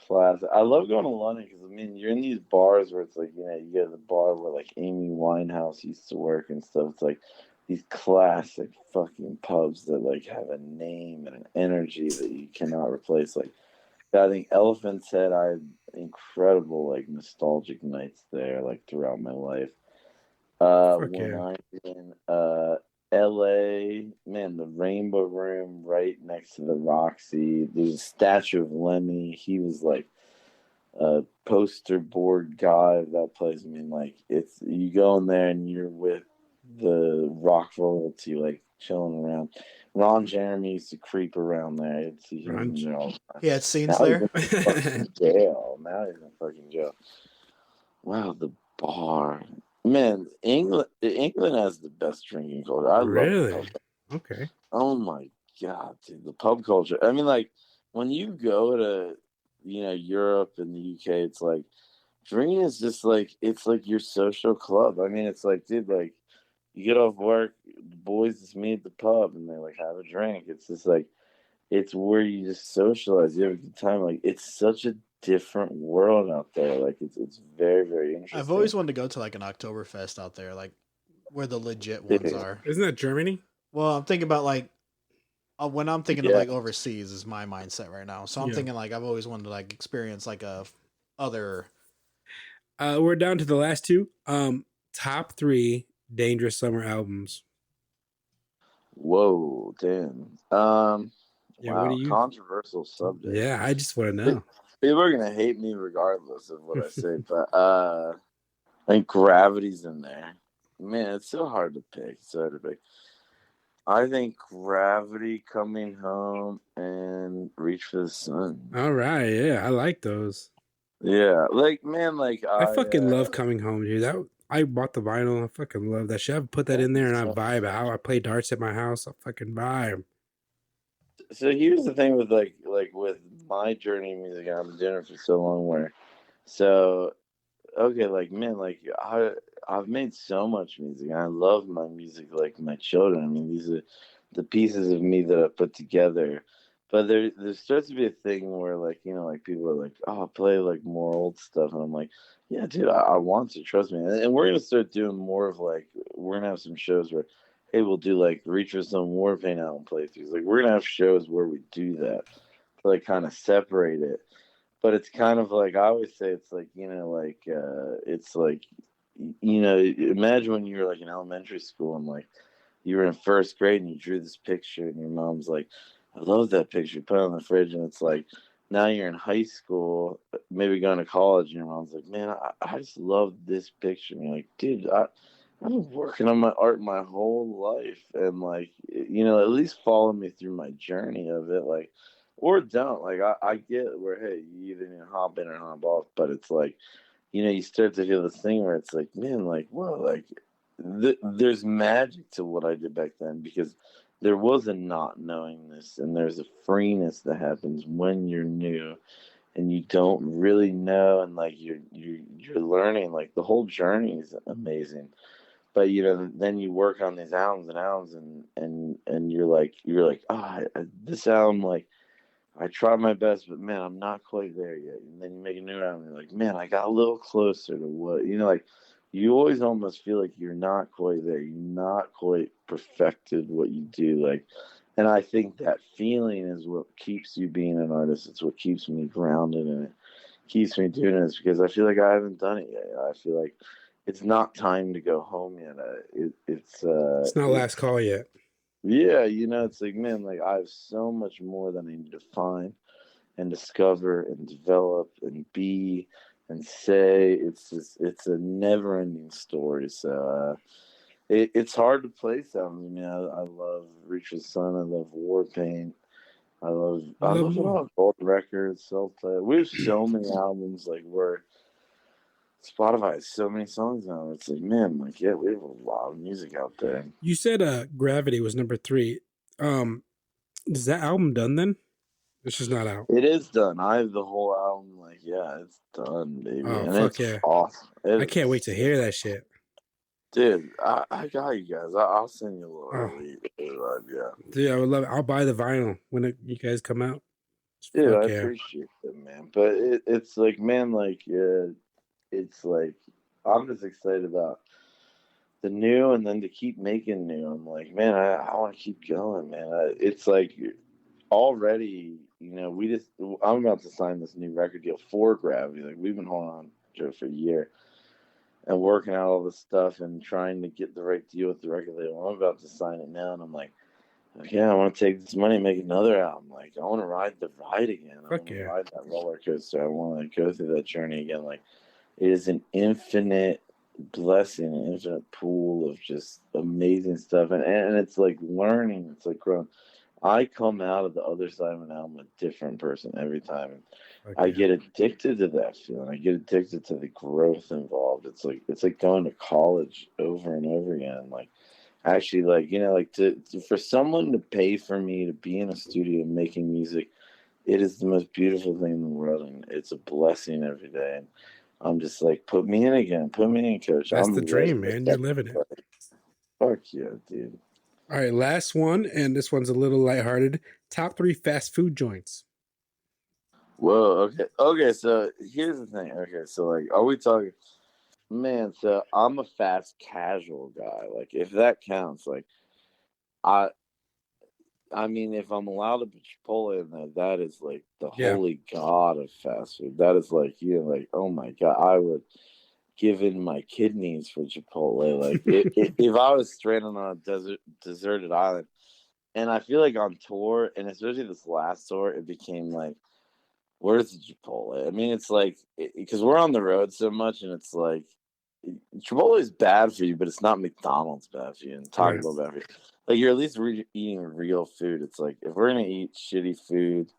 classic. I love going to London because, I mean, you're in these bars where it's like, you know, you go to the bar where like Amy Winehouse used to work and stuff. It's like these classic fucking pubs that like have a name and an energy that you cannot replace. Like, I think Elephant's Head, I had incredible like nostalgic nights there, like throughout my life. When I'm in LA, man, the Rainbow Room right next to the Roxy. There's a statue of Lemmy. He was like a poster board guy of that place. I mean, like it's you go in there and you're with the rock royalty, like chilling around. Ron Jeremy used to creep around there. He had scenes there. Jail. Now he's in fucking jail. Wow, the bar. Man, England has the best drinking culture. I love it. Okay. Oh my god, dude, the pub culture. I mean, like when you go to, you know, Europe and the UK, it's like drinking is just like it's like your social club. I mean, it's like, dude, like you get off work, the boys just meet at the pub and they like have a drink. It's just like it's where you just socialize. You have a good time. Like it's such a different world out there. Like it's very, very interesting. I've always wanted to go to like an Oktoberfest out there, like where the legit ones are. Isn't that Germany? Well, I'm thinking about like when I'm thinking of like overseas is my mindset right now. So I'm thinking like I've always wanted to like experience like a other. We're down to the last 2. Top 3 dangerous summer albums. Whoa, damn. Wow, controversial subject. Yeah, I just want to know. People are gonna hate me regardless of what I say, but I think Gravity's in there. Man, it's so hard to pick. I think Gravity, Coming Home, and Reach for the Sun. All right, yeah, I like those. Yeah, like man, like I fucking love Coming Home, dude. I bought the vinyl. I fucking love that shit. I put that in there and I vibe. How I play darts at my house, I fucking vibe. So here's the thing with like with my journey in music, I've been doing it for so long. Okay, like man, like I've made so much music. And I love my music like my children. I mean, these are the pieces of me that I put together. But there starts to be a thing where like like people are like, oh, play like more old stuff, and I'm like, yeah, dude, I want to, trust me. And we're gonna start doing more of like we're gonna have some shows where, hey, we'll do like Reach for some Warpaint album playthroughs. Like we're gonna have shows where we do that to like kind of separate it. But it's kind of like I always say, it's like it's like imagine when you were like in elementary school and like you were in first grade and you drew this picture and your mom's like, I love that picture, put it on the fridge, and it's like now you're in high school, maybe going to college, and your mom's like, man, I just love this picture, and you're like, dude, I've been working on my art my whole life, and like at least follow me through my journey of it, like, or don't. Like I get where, hey, you either need to hop in or hop off, but it's like you start to feel this thing where it's like, man, like, whoa, like there's magic to what I did back then, because there was a not knowing this, and there's a freeness that happens when you're new and you don't really know, and like you're learning. Like the whole journey is amazing, but then you work on these albums and albums, and you're like, this album, like I tried my best, but man, I'm not quite there yet. And then you make a new album, and you're like, man, I got a little closer to what like. You always almost feel like you're not quite there. You're not quite perfected what you do, like. And I think that feeling is what keeps you being an artist. It's what keeps me grounded, and it keeps me doing this, because I feel like I haven't done it yet. I feel like it's not time to go home yet. It's not last call yet. Yeah, it's like, man, like I have so much more that I need to find and discover and develop and be and say. It's a never ending story. So it's hard to place them. I mean, I love Reach for the Sun. I love Warpaint. I love a lot of old records, self-play. We have so many albums, like where Spotify has so many songs now. It's like, man, like, yeah, we have a lot of music out there. You said Gravity was number 3. Is that album done then? It's just not out. It is done. I have the whole album. Like, yeah, it's done, baby. Oh, and fuck it's yeah. Awesome. I can't wait to hear that shit. Dude, I got you guys. I'll send you a little early. Yeah. Dude, I would love it. I'll buy the vinyl when you guys come out. Dude, I appreciate it, man. But it's like, man, like, it's like, I'm just excited about the new, and then to keep making new. I'm like, man, I want to keep going, man. It's like already, I'm about to sign this new record deal for Gravity. Like, we've been holding on to it for a year and working out all this stuff and trying to get the right deal with the record label. I'm about to sign it now, and I'm like, yeah, I want to take this money and make another album. Like, I want to ride the ride again. I want to ride that roller coaster. I want to go through that journey again. Like, it is an infinite blessing, an infinite pool of just amazing stuff. And it's like learning. It's like growing. I come out of the other side of an album a different person every time. I get addicted to that feeling. I get addicted to the growth involved. It's like going to college over and over again. Like, actually, like, like for someone to pay for me to be in a studio making music, it is the most beautiful thing in the world, and it's a blessing every day. And I'm just like, put me in again. Put me in, coach. That's the dream, man. You're living it. Fuck yeah, dude. All right, last one, and this one's a little lighthearted. Top 3 fast food joints. Whoa, okay. So here's the thing. Okay, so like, are we talking? Man, so I'm a fast casual guy. Like, if that counts, like, I mean, if I'm allowed to put Chipotle in there, that is like the holy god of fast food. That is like, like, oh my god, I would give in my kidneys for Chipotle. Like, if I was stranded on a deserted island, and I feel like on tour, and especially this last tour, it became like, where's the Chipotle? I mean, it's like, because we're on the road so much, and it's like, Chipotle is bad for you, but it's not McDonald's bad for you and Taco Bell bad for you. like you're at least eating real food. It's like if we're gonna eat shitty food,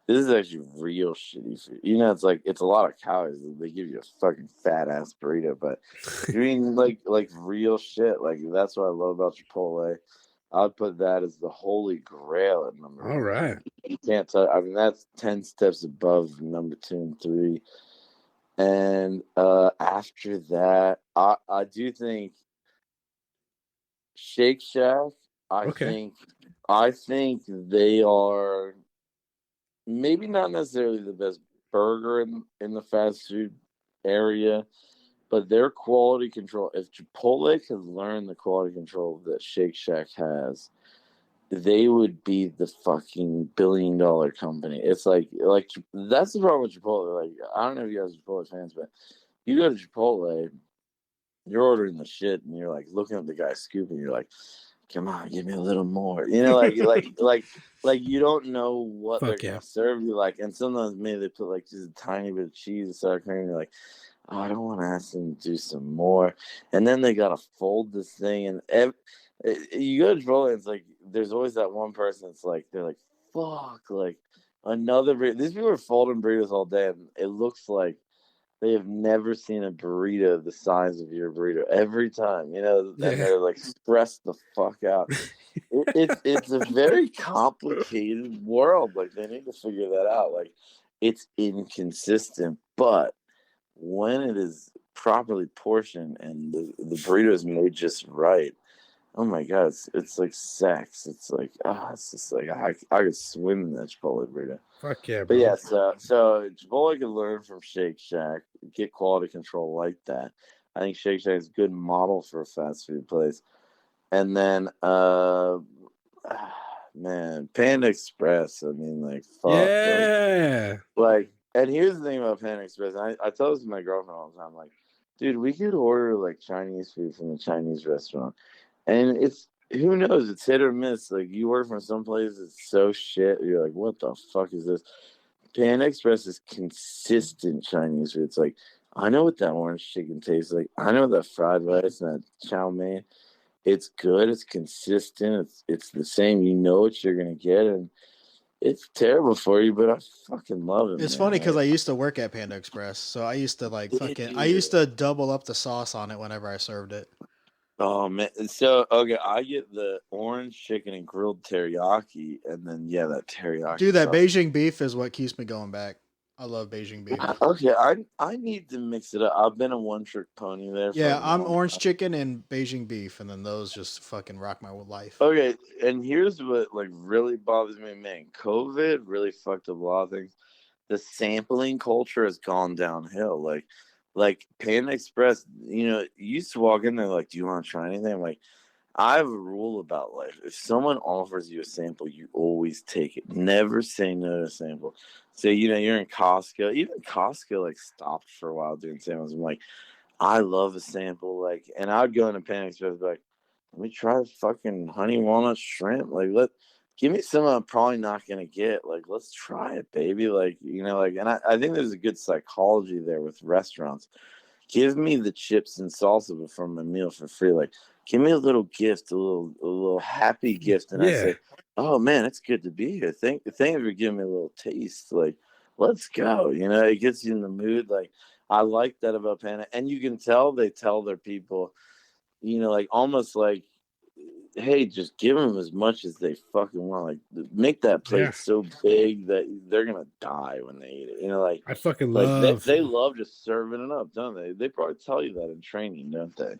this is actually real shitty food. You know, it's like it's a lot of calories. They give you a fucking fat ass burrito, but you're eating like real shit. Like that's what I love about Chipotle. I'd put that as the holy grail at number All one. right. You can't tell. I mean, that's 10 steps above number 2 and 3. And after that, I do think Shake Shack. Okay. I think they are maybe not necessarily the best burger in the fast food area, but their quality control. If Chipotle could learn the quality control that Shake Shack has, they would be the fucking $1 billion company. It's like that's the problem with Chipotle. Like I don't know if you guys are Chipotle fans, but you go to Chipotle, you're ordering the shit, and you're like looking at the guy scooping. You're like, come on, give me a little more. You know, like you don't know what they're Fuck yeah. gonna serve you. Like, and sometimes maybe they put like just a tiny bit of cheese and sour cream. And you're like, oh, I don't want to ask them to do some more. And then they gotta fold this thing, and you go to Chipotle, and it's like there's always that one person. It's like they're like, fuck, like another. These people are folding burritos all day, and it looks like they have never seen a burrito the size of your burrito every time, you know, and Yeah. they're like stressed the fuck out. It's a very complicated world. Like they need to figure that out. Like it's inconsistent, but when it is properly portioned and the burrito is made just right, oh my god, it's like sex. It's like it's just like I could swim in that Chipotle burrito. Fuck yeah, But bro. yeah, so Chipotle can learn from Shake Shack, get quality control like that. I think Shake Shack is a good model for a fast food place. And then man, Panda Express. I mean, like fuck, Yeah. and here's the thing about Panda Express. I tell this to my girlfriend all the time, like, dude, we could order like Chinese food from a Chinese restaurant, and it's who knows, it's hit or miss. Like you order from some place, it's so shit. You're like, what the fuck is this? Panda Express is consistent Chinese food. It's like I know what that orange chicken tastes like. I know that fried rice and that chow mein. It's good. It's consistent. It's the same. You know what you're gonna get, and it's terrible for you, but I fucking love it, It's man. funny because Like, I used to work at Panda Express, so I used to I you? used to double up the sauce on it whenever I served it. Oh man. So okay, I get the orange chicken and grilled teriyaki, and then yeah, that teriyaki Dude, that sauce. Beijing beef is what keeps me going back. I love Beijing beef. Okay, I need to mix it up. I've been a one trick pony there for a Yeah, I'm long orange time. chicken and Beijing beef, and then those just fucking rock my life. Okay, and here's what like really bothers me, man. COVID really fucked up a lot of things. The sampling culture has gone downhill. Like Panda Express, you know, you used to walk in there like, do you want to try anything? I'm like, I have a rule about life. If someone offers you a sample, you always take it. Never say no to a sample. So, you know, you're in Costco. Even Costco like stopped for a while doing samples. I'm like, I love a sample. Like, and I'd go into Panic Express and be like, let me try the fucking honey walnut shrimp. Like, give me some I'm probably not gonna get. Like, let's try it, baby. Like, you know, like, and I think there's a good psychology there with restaurants. Give me the chips and salsa before my meal for free. Like, give me a little gift, a little happy gift, and I Yeah. say, oh man, it's good to be here. Thank you for giving me a little taste. Like, let's go. You know, it gets you in the mood. Like, I like that about Panda, and you can tell they tell their people, you know, like almost like, hey, just give them as much as they fucking want. Like, make that Yeah. plate so big that they're gonna die when they eat it. You know, I fucking like love. they love just serving it up, don't they? They probably tell you that in training, don't they?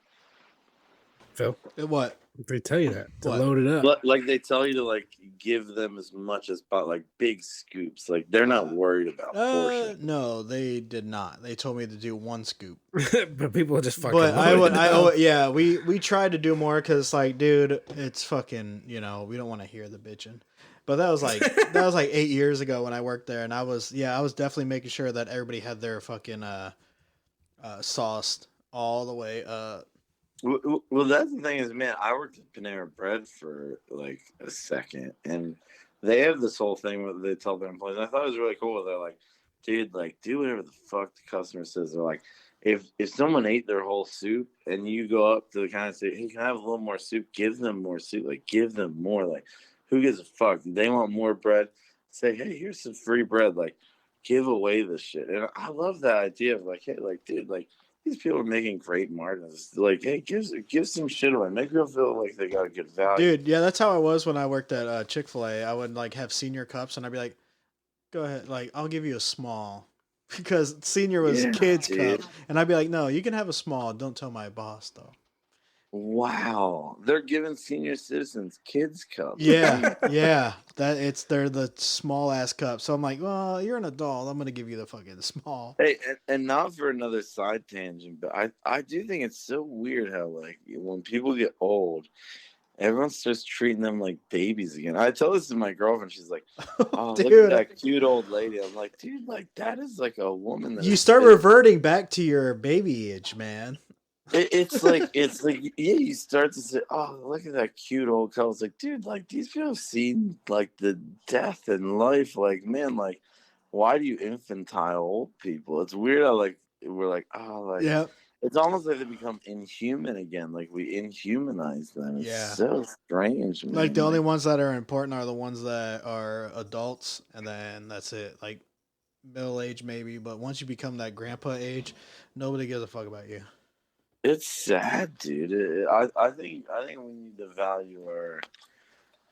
Phil, What? they tell you that to What? load it up. But like they tell you to like give them as much as like big scoops. Like they're not worried about portion. No, they did not. They told me to do one scoop. But people just fucking But I load would, it I up. oh yeah, we tried to do more because like, dude, it's fucking, you know, we don't want to hear the bitching. But that was like 8 years ago when I worked there, and I was definitely making sure that everybody had their fucking sauced all the way up. Well, that's the thing is, man, I worked at Panera Bread for like a second, and they have this whole thing where they tell their employees. I thought it was really cool. They're like, dude, like, do whatever the fuck the customer says. They're like, if someone ate their whole soup and you go up to the kind of say, hey, can I have a little more soup? Give them more soup. Like, give them more. Like, who gives a fuck? Do they want more bread? Say, hey, here's some free bread. Like, give away this shit. And I love that idea of like, hey, like, dude, like, these people are making great margins. Like, hey, give some shit away. Make people feel like they got a good value. Dude, yeah, that's how it was when I worked at Chick-fil-A. I would like have senior cups, and I'd be like, "Go ahead, like I'll give you a small," because senior was Yeah, kids dude. cup, and I'd be like, "No, you can have a small. Don't tell my boss though." Wow, they're giving senior citizens kids cups. Yeah, yeah, they're the small ass cup. So I'm like, well, you're an adult. I'm gonna give you the fucking small. Hey, and not for another side tangent, but I do think it's so weird how like when people get old, everyone starts treating them like babies again. I tell this to my girlfriend. She's like, "Oh, look at Dude, that cute old lady." I'm like, "Dude, like that is like a woman." That you is start big." reverting back to your baby age, man. It's like yeah. You start to say, "Oh, look at that cute old couple." It's like, dude, like these people have seen like the death in life. Like, man, like why do you infantile old people? It's weird how like we're like, oh, like Yeah, it's almost like they become inhuman again. Like we inhumanize them. It's yeah. so strange, man. Like the only ones that are important are the ones that are adults, and then that's it. Like middle age maybe, but once you become that grandpa age, nobody gives a fuck about you. It's sad, dude. I think we need to value our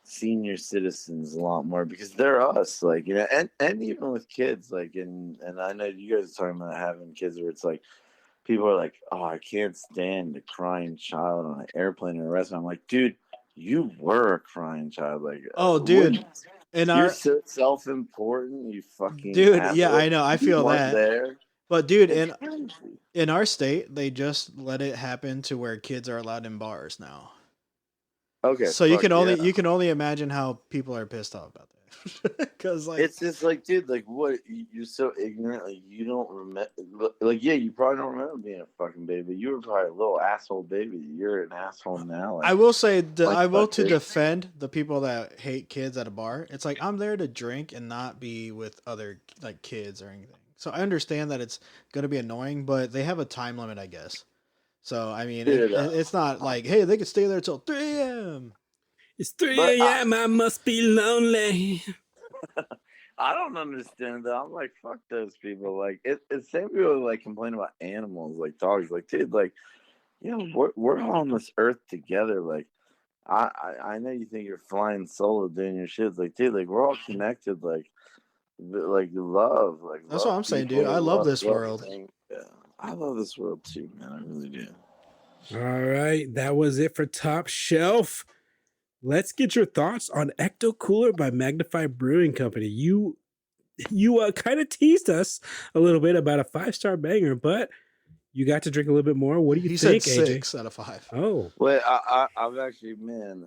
senior citizens a lot more because they're us, like, you know, and even with kids, like, and I know you guys are talking about having kids where it's like people are like, oh, I can't stand a crying child on an airplane or a restaurant. I'm like, dude, you were a crying child, like, Oh, dude, in you're our so self-important, you fucking dude, yeah, asshole. I know, I You feel weren't that. there. But dude, It's crazy. in our state, they just let it happen to where kids are allowed in bars now. Okay, So you fuck yeah. you can only imagine how people are pissed off about that. Because like It's just like, dude, like, what? You're so ignorant. Like, you don't remember. Like, yeah, you probably don't remember being a fucking baby. You were probably a little asshole baby. You're an asshole now. Like, I will say, like, I will fuck to it. defend the people that hate kids at a bar. It's like I'm there to drink and not be with other like kids or anything. So I understand that it's gonna be annoying, but they have a time limit, I guess. So I mean, Dude, it's not like, hey, they could stay there till 3 a.m. It's but 3 a.m. I must be lonely. I don't understand that. I'm like, fuck those people. Like, it's same people who, like, complain about animals, like dogs. Like, dude, like, you know, we're all on this earth together. Like, I know you think you're flying solo doing your shit. It's like, dude, like, we're all connected. Like love, like That's what love I'm saying, people, dude. I love this love world. things. Yeah, I love this world too, man. I really do. All right, that was it for Top Shelf. Let's get your thoughts on Ecto Cooler by Magnify Brewing Company. You kind of teased us a little bit about a 5-star banger, but you got to drink a little bit more. What do you He think, said AJ? 6 out of 5. Oh, Wait, I've actually, man,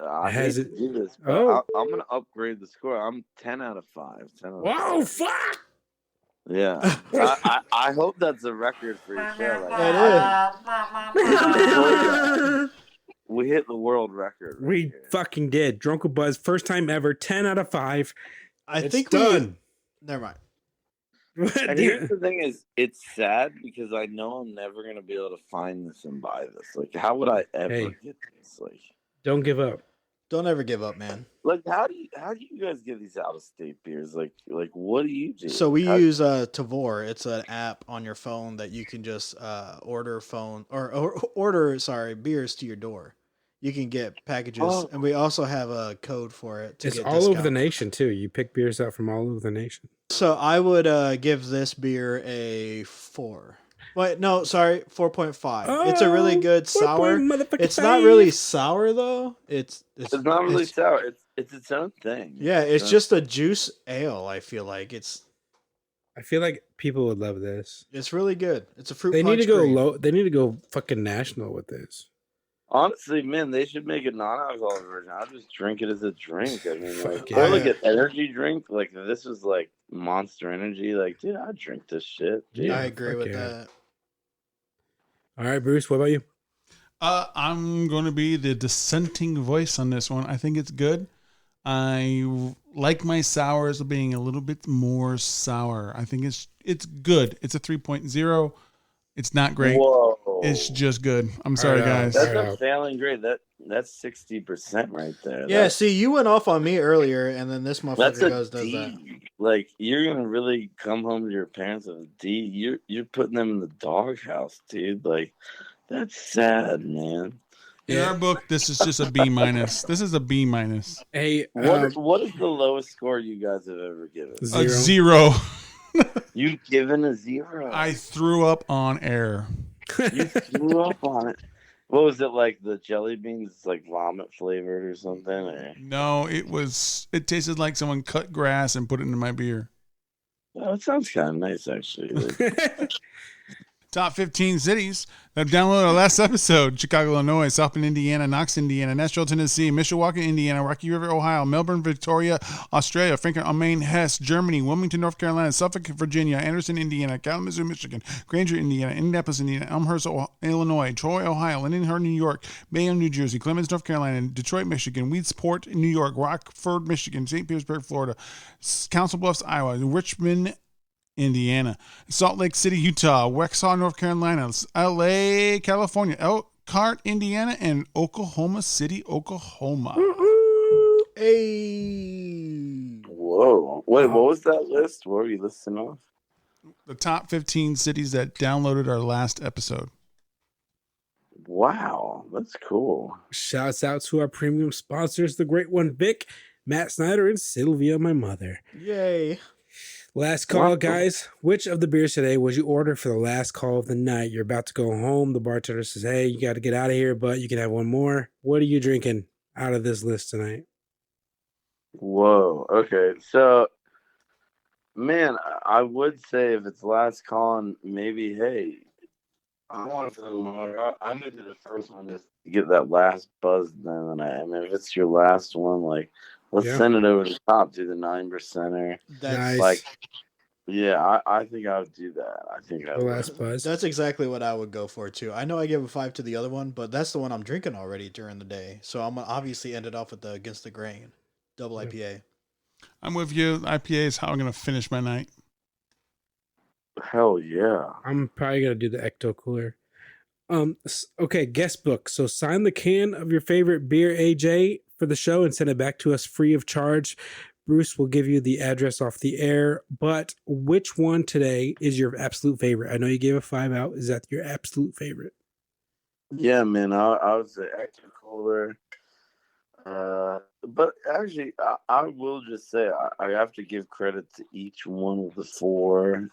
I Has hate it- to do this, but Oh. I'm gonna upgrade the score. I'm 10 out of 5. 10 out of whoa, 5. fuck! Yeah, I hope that's a record for your show. Like, It is. we hit the world record. Right We here. fucking did. Drunk with Buzz, first time ever, 10 out of 5. I It's think done. Never mind. And here's the thing: is it's sad because I know I'm never gonna be able to find this and buy this. Like, how would I ever get this? Like, Don't give up. Don't ever give up, man. like how do you guys get these out of state beers? Like what do you do? So we use Tavor. It's an app on your phone that you can just order beers to your door. You can get packages, and we also have a code for it. It's all over the nation too. You pick beers out from all over the nation. So I would give this beer a 4. Wait, no, sorry, 4.5. It's a really good sour. It's not really sour though. It's not really sour. It's its own thing. Yeah, it's just a juice ale. I feel like I feel like people would love this. It's really good. It's a fruit. They need punch to go cream. low. They need to go fucking national with this. Honestly, man, they should make a non-alcoholic version. I'll just drink it as a drink. I mean, like, yeah. or like an energy drink. Like, if this was like Monster Energy. Like, dude, I'd drink this shit. Dude. I agree with that. All right, Bruce, what about you? I'm going to be the dissenting voice on this one. I think it's good. I like my sours being a little bit more sour. I think it's good. It's a 3.0. It's not great. Whoa. It's just good. I'm sorry, guys. That's a failing grade. That's 60% right there. Yeah, see, you went off on me earlier, and then this motherfucker does that. Like, you're gonna really come home to your parents with a D. You're putting them in the doghouse, dude. Like, that's sad, man. In our book, this is just a B minus. This is a B minus. Hey, what is the lowest score you guys have ever given? A 0. You've given a 0. I threw up on air. You threw up on it. What was it like? The jelly beans, like vomit flavored or something? Or? No, it tasted like someone cut grass and put it into my beer. Oh, it sounds kind of nice, actually. Top 15 cities that downloaded our last episode: Chicago, Illinois; South Bend, Indiana; Knox, Indiana; Nashville, Tennessee; Mishawaka, Indiana; Rocky River, Ohio; Melbourne, Victoria, Australia; Frankfurt am Main, Hesse, Germany; Wilmington, North Carolina; Suffolk, Virginia; Anderson, Indiana; Kalamazoo, Michigan; Granger, Indiana; Indianapolis, Indiana; Elmhurst, Illinois; Troy, Ohio; Lindenhurst, New York; Bayonne, New Jersey; Clemens, North Carolina; Detroit, Michigan; Weedsport, New York; Rockford, Michigan; St. Petersburg, Florida; Council Bluffs, Iowa; Richmond, Indiana; Salt Lake City, Utah; Waxhaw, North Carolina; LA, California; Elkhart, Indiana; and Oklahoma City, Oklahoma. Hey. Whoa. Wait, what was that list? What were you listing off? The top 15 cities that downloaded our last episode. Wow, that's cool. Shouts out to our premium sponsors, the great one, Vic, Matt Snyder, and Sylvia, my mother. Yay. Last call, guys. Which of the beers today would you order for the last call of the night? You're about to go home. The bartender says, hey, you got to get out of here, but you can have one more. What are you drinking out of this list tonight? Whoa. Okay. So, man, I would say if it's last call, and maybe, hey, I want some more. I'm going to do the first one just to get that last buzz then. I mean, if it's your last one, like, let's send it over the top to the 9%er. That's nice. Like, yeah, I think I would do that. I think I would. Last buzz. That's exactly what I would go for too. I know I gave a 5 to the other one, but that's the one I'm drinking already during the day. So I'm gonna obviously end it off with the Against the Grain double IPA. I'm with you. IPA is how I'm gonna finish my night. Hell yeah. I'm probably going to do the Ecto Cooler. Okay, guest book. So sign the can of your favorite beer, AJ, for the show and send it back to us free of charge. Bruce will give you the address off the air, but which one today is your absolute favorite? I know you gave a 5 out. Is that your absolute favorite? Yeah, man, I would say Ecto Cooler. But actually, I will just say I have to give credit to each one of the 4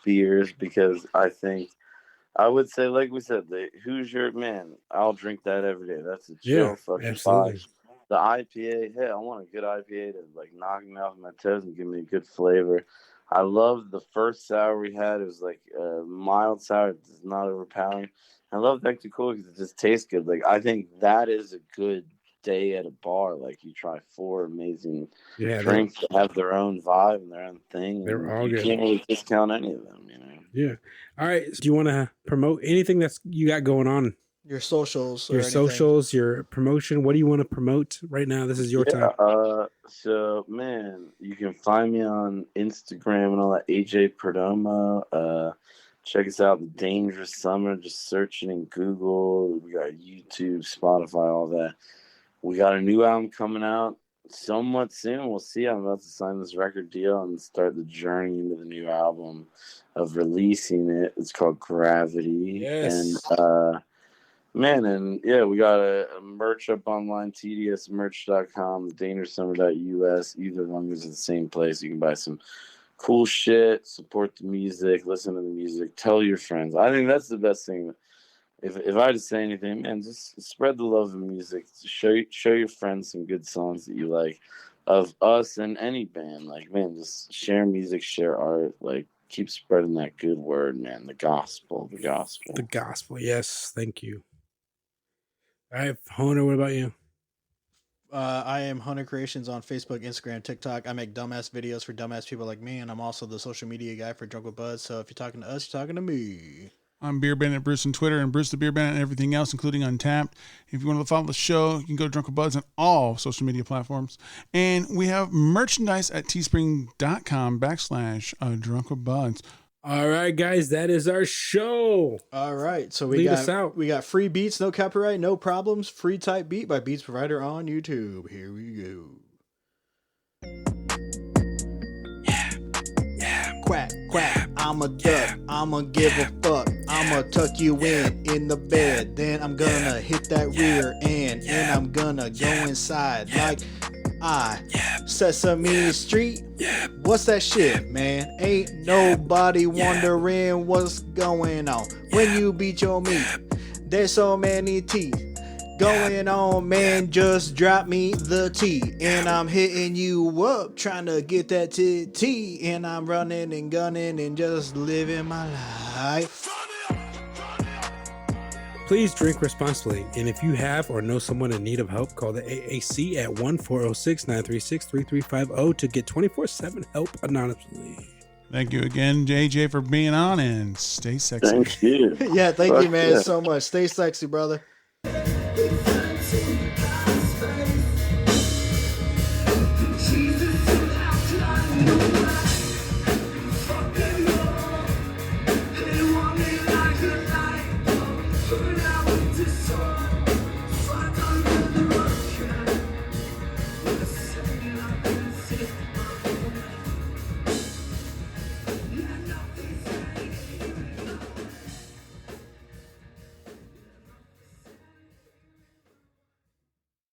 beers because I think I would say, like we said, the Hoosier, man, I'll drink that every day. That's a chill fucking absolutely. 5. The IPA, hey, I want a good IPA to like knock me off my toes and give me a good flavor. I love the first sour we had. It was like mild sour, it's not overpowering. I love Ecto Cooler because it just tastes good. Like I think that is a good day at a bar. Like you try 4 amazing drinks that have their own vibe and their own thing. They're all good. You can't really discount any of them, you know. Yeah. All right. So do you want to promote anything that's you got going on? Your socials. Your socials, your promotion. What do you want to promote right now? This is your time. So, man, you can find me on Instagram and all that, AJ Perdomo. Check us out, The Dangerous Summer. Just search it in Google. We got YouTube, Spotify, all that. We got a new album coming out somewhat soon. We'll see. I'm about to sign this record deal and start the journey into the new album of releasing it. It's called Gravity. Yes. And, man, and yeah, we got a merch up online, tdsmerch.com, dangeroussummer.us. Either one goes to the same place. You can buy some cool shit, support the music, listen to the music, tell your friends. I think that's the best thing. If I had to say anything, man, just spread the love of music. Show your friends some good songs that you like of us and any band. Like, man, just share music, share art. Like, keep spreading that good word, man. The gospel. The gospel, yes. Thank you. All right, Hunter, what about you? I am Hunter Creations on Facebook, Instagram, TikTok. I make dumbass videos for dumbass people like me, and I'm also the social media guy for Drunk with Buzz. So if you're talking to us, you're talking to me. I'm Beer Bandit Bruce on Twitter and Bruce the Beer Bandit and everything else, including Untapped. If you want to follow the show, you can go to Drunk with Buzz on all social media platforms. And we have merchandise at teespring.com/Drunk with Buzz. All right, guys, that is our show. All right, so we Lead us out. got free beats, no copyright, no problems, free type beat by Beats Provider on YouTube. Here we go. Quack, quack, I'm a duck, I'ma give a fuck, I'ma tuck you in the bed, then I'm gonna hit that rear end, and I'm gonna go inside like Sesame Street. What's that shit, man? Ain't nobody wondering what's going on when you beat your meat. There's so many teeth going on, man. Just drop me the T, and I'm hitting you up, trying to get that T, and I'm running and gunning and just living my life. Please drink responsibly, and if you have or know someone in need of help, call the AAC at 1-406-936-3350 to get 24/7 help anonymously. Thank you again, JJ, for being on, and stay sexy. Thank you. Yeah, thank you, man, Yeah. so much. Stay sexy, brother.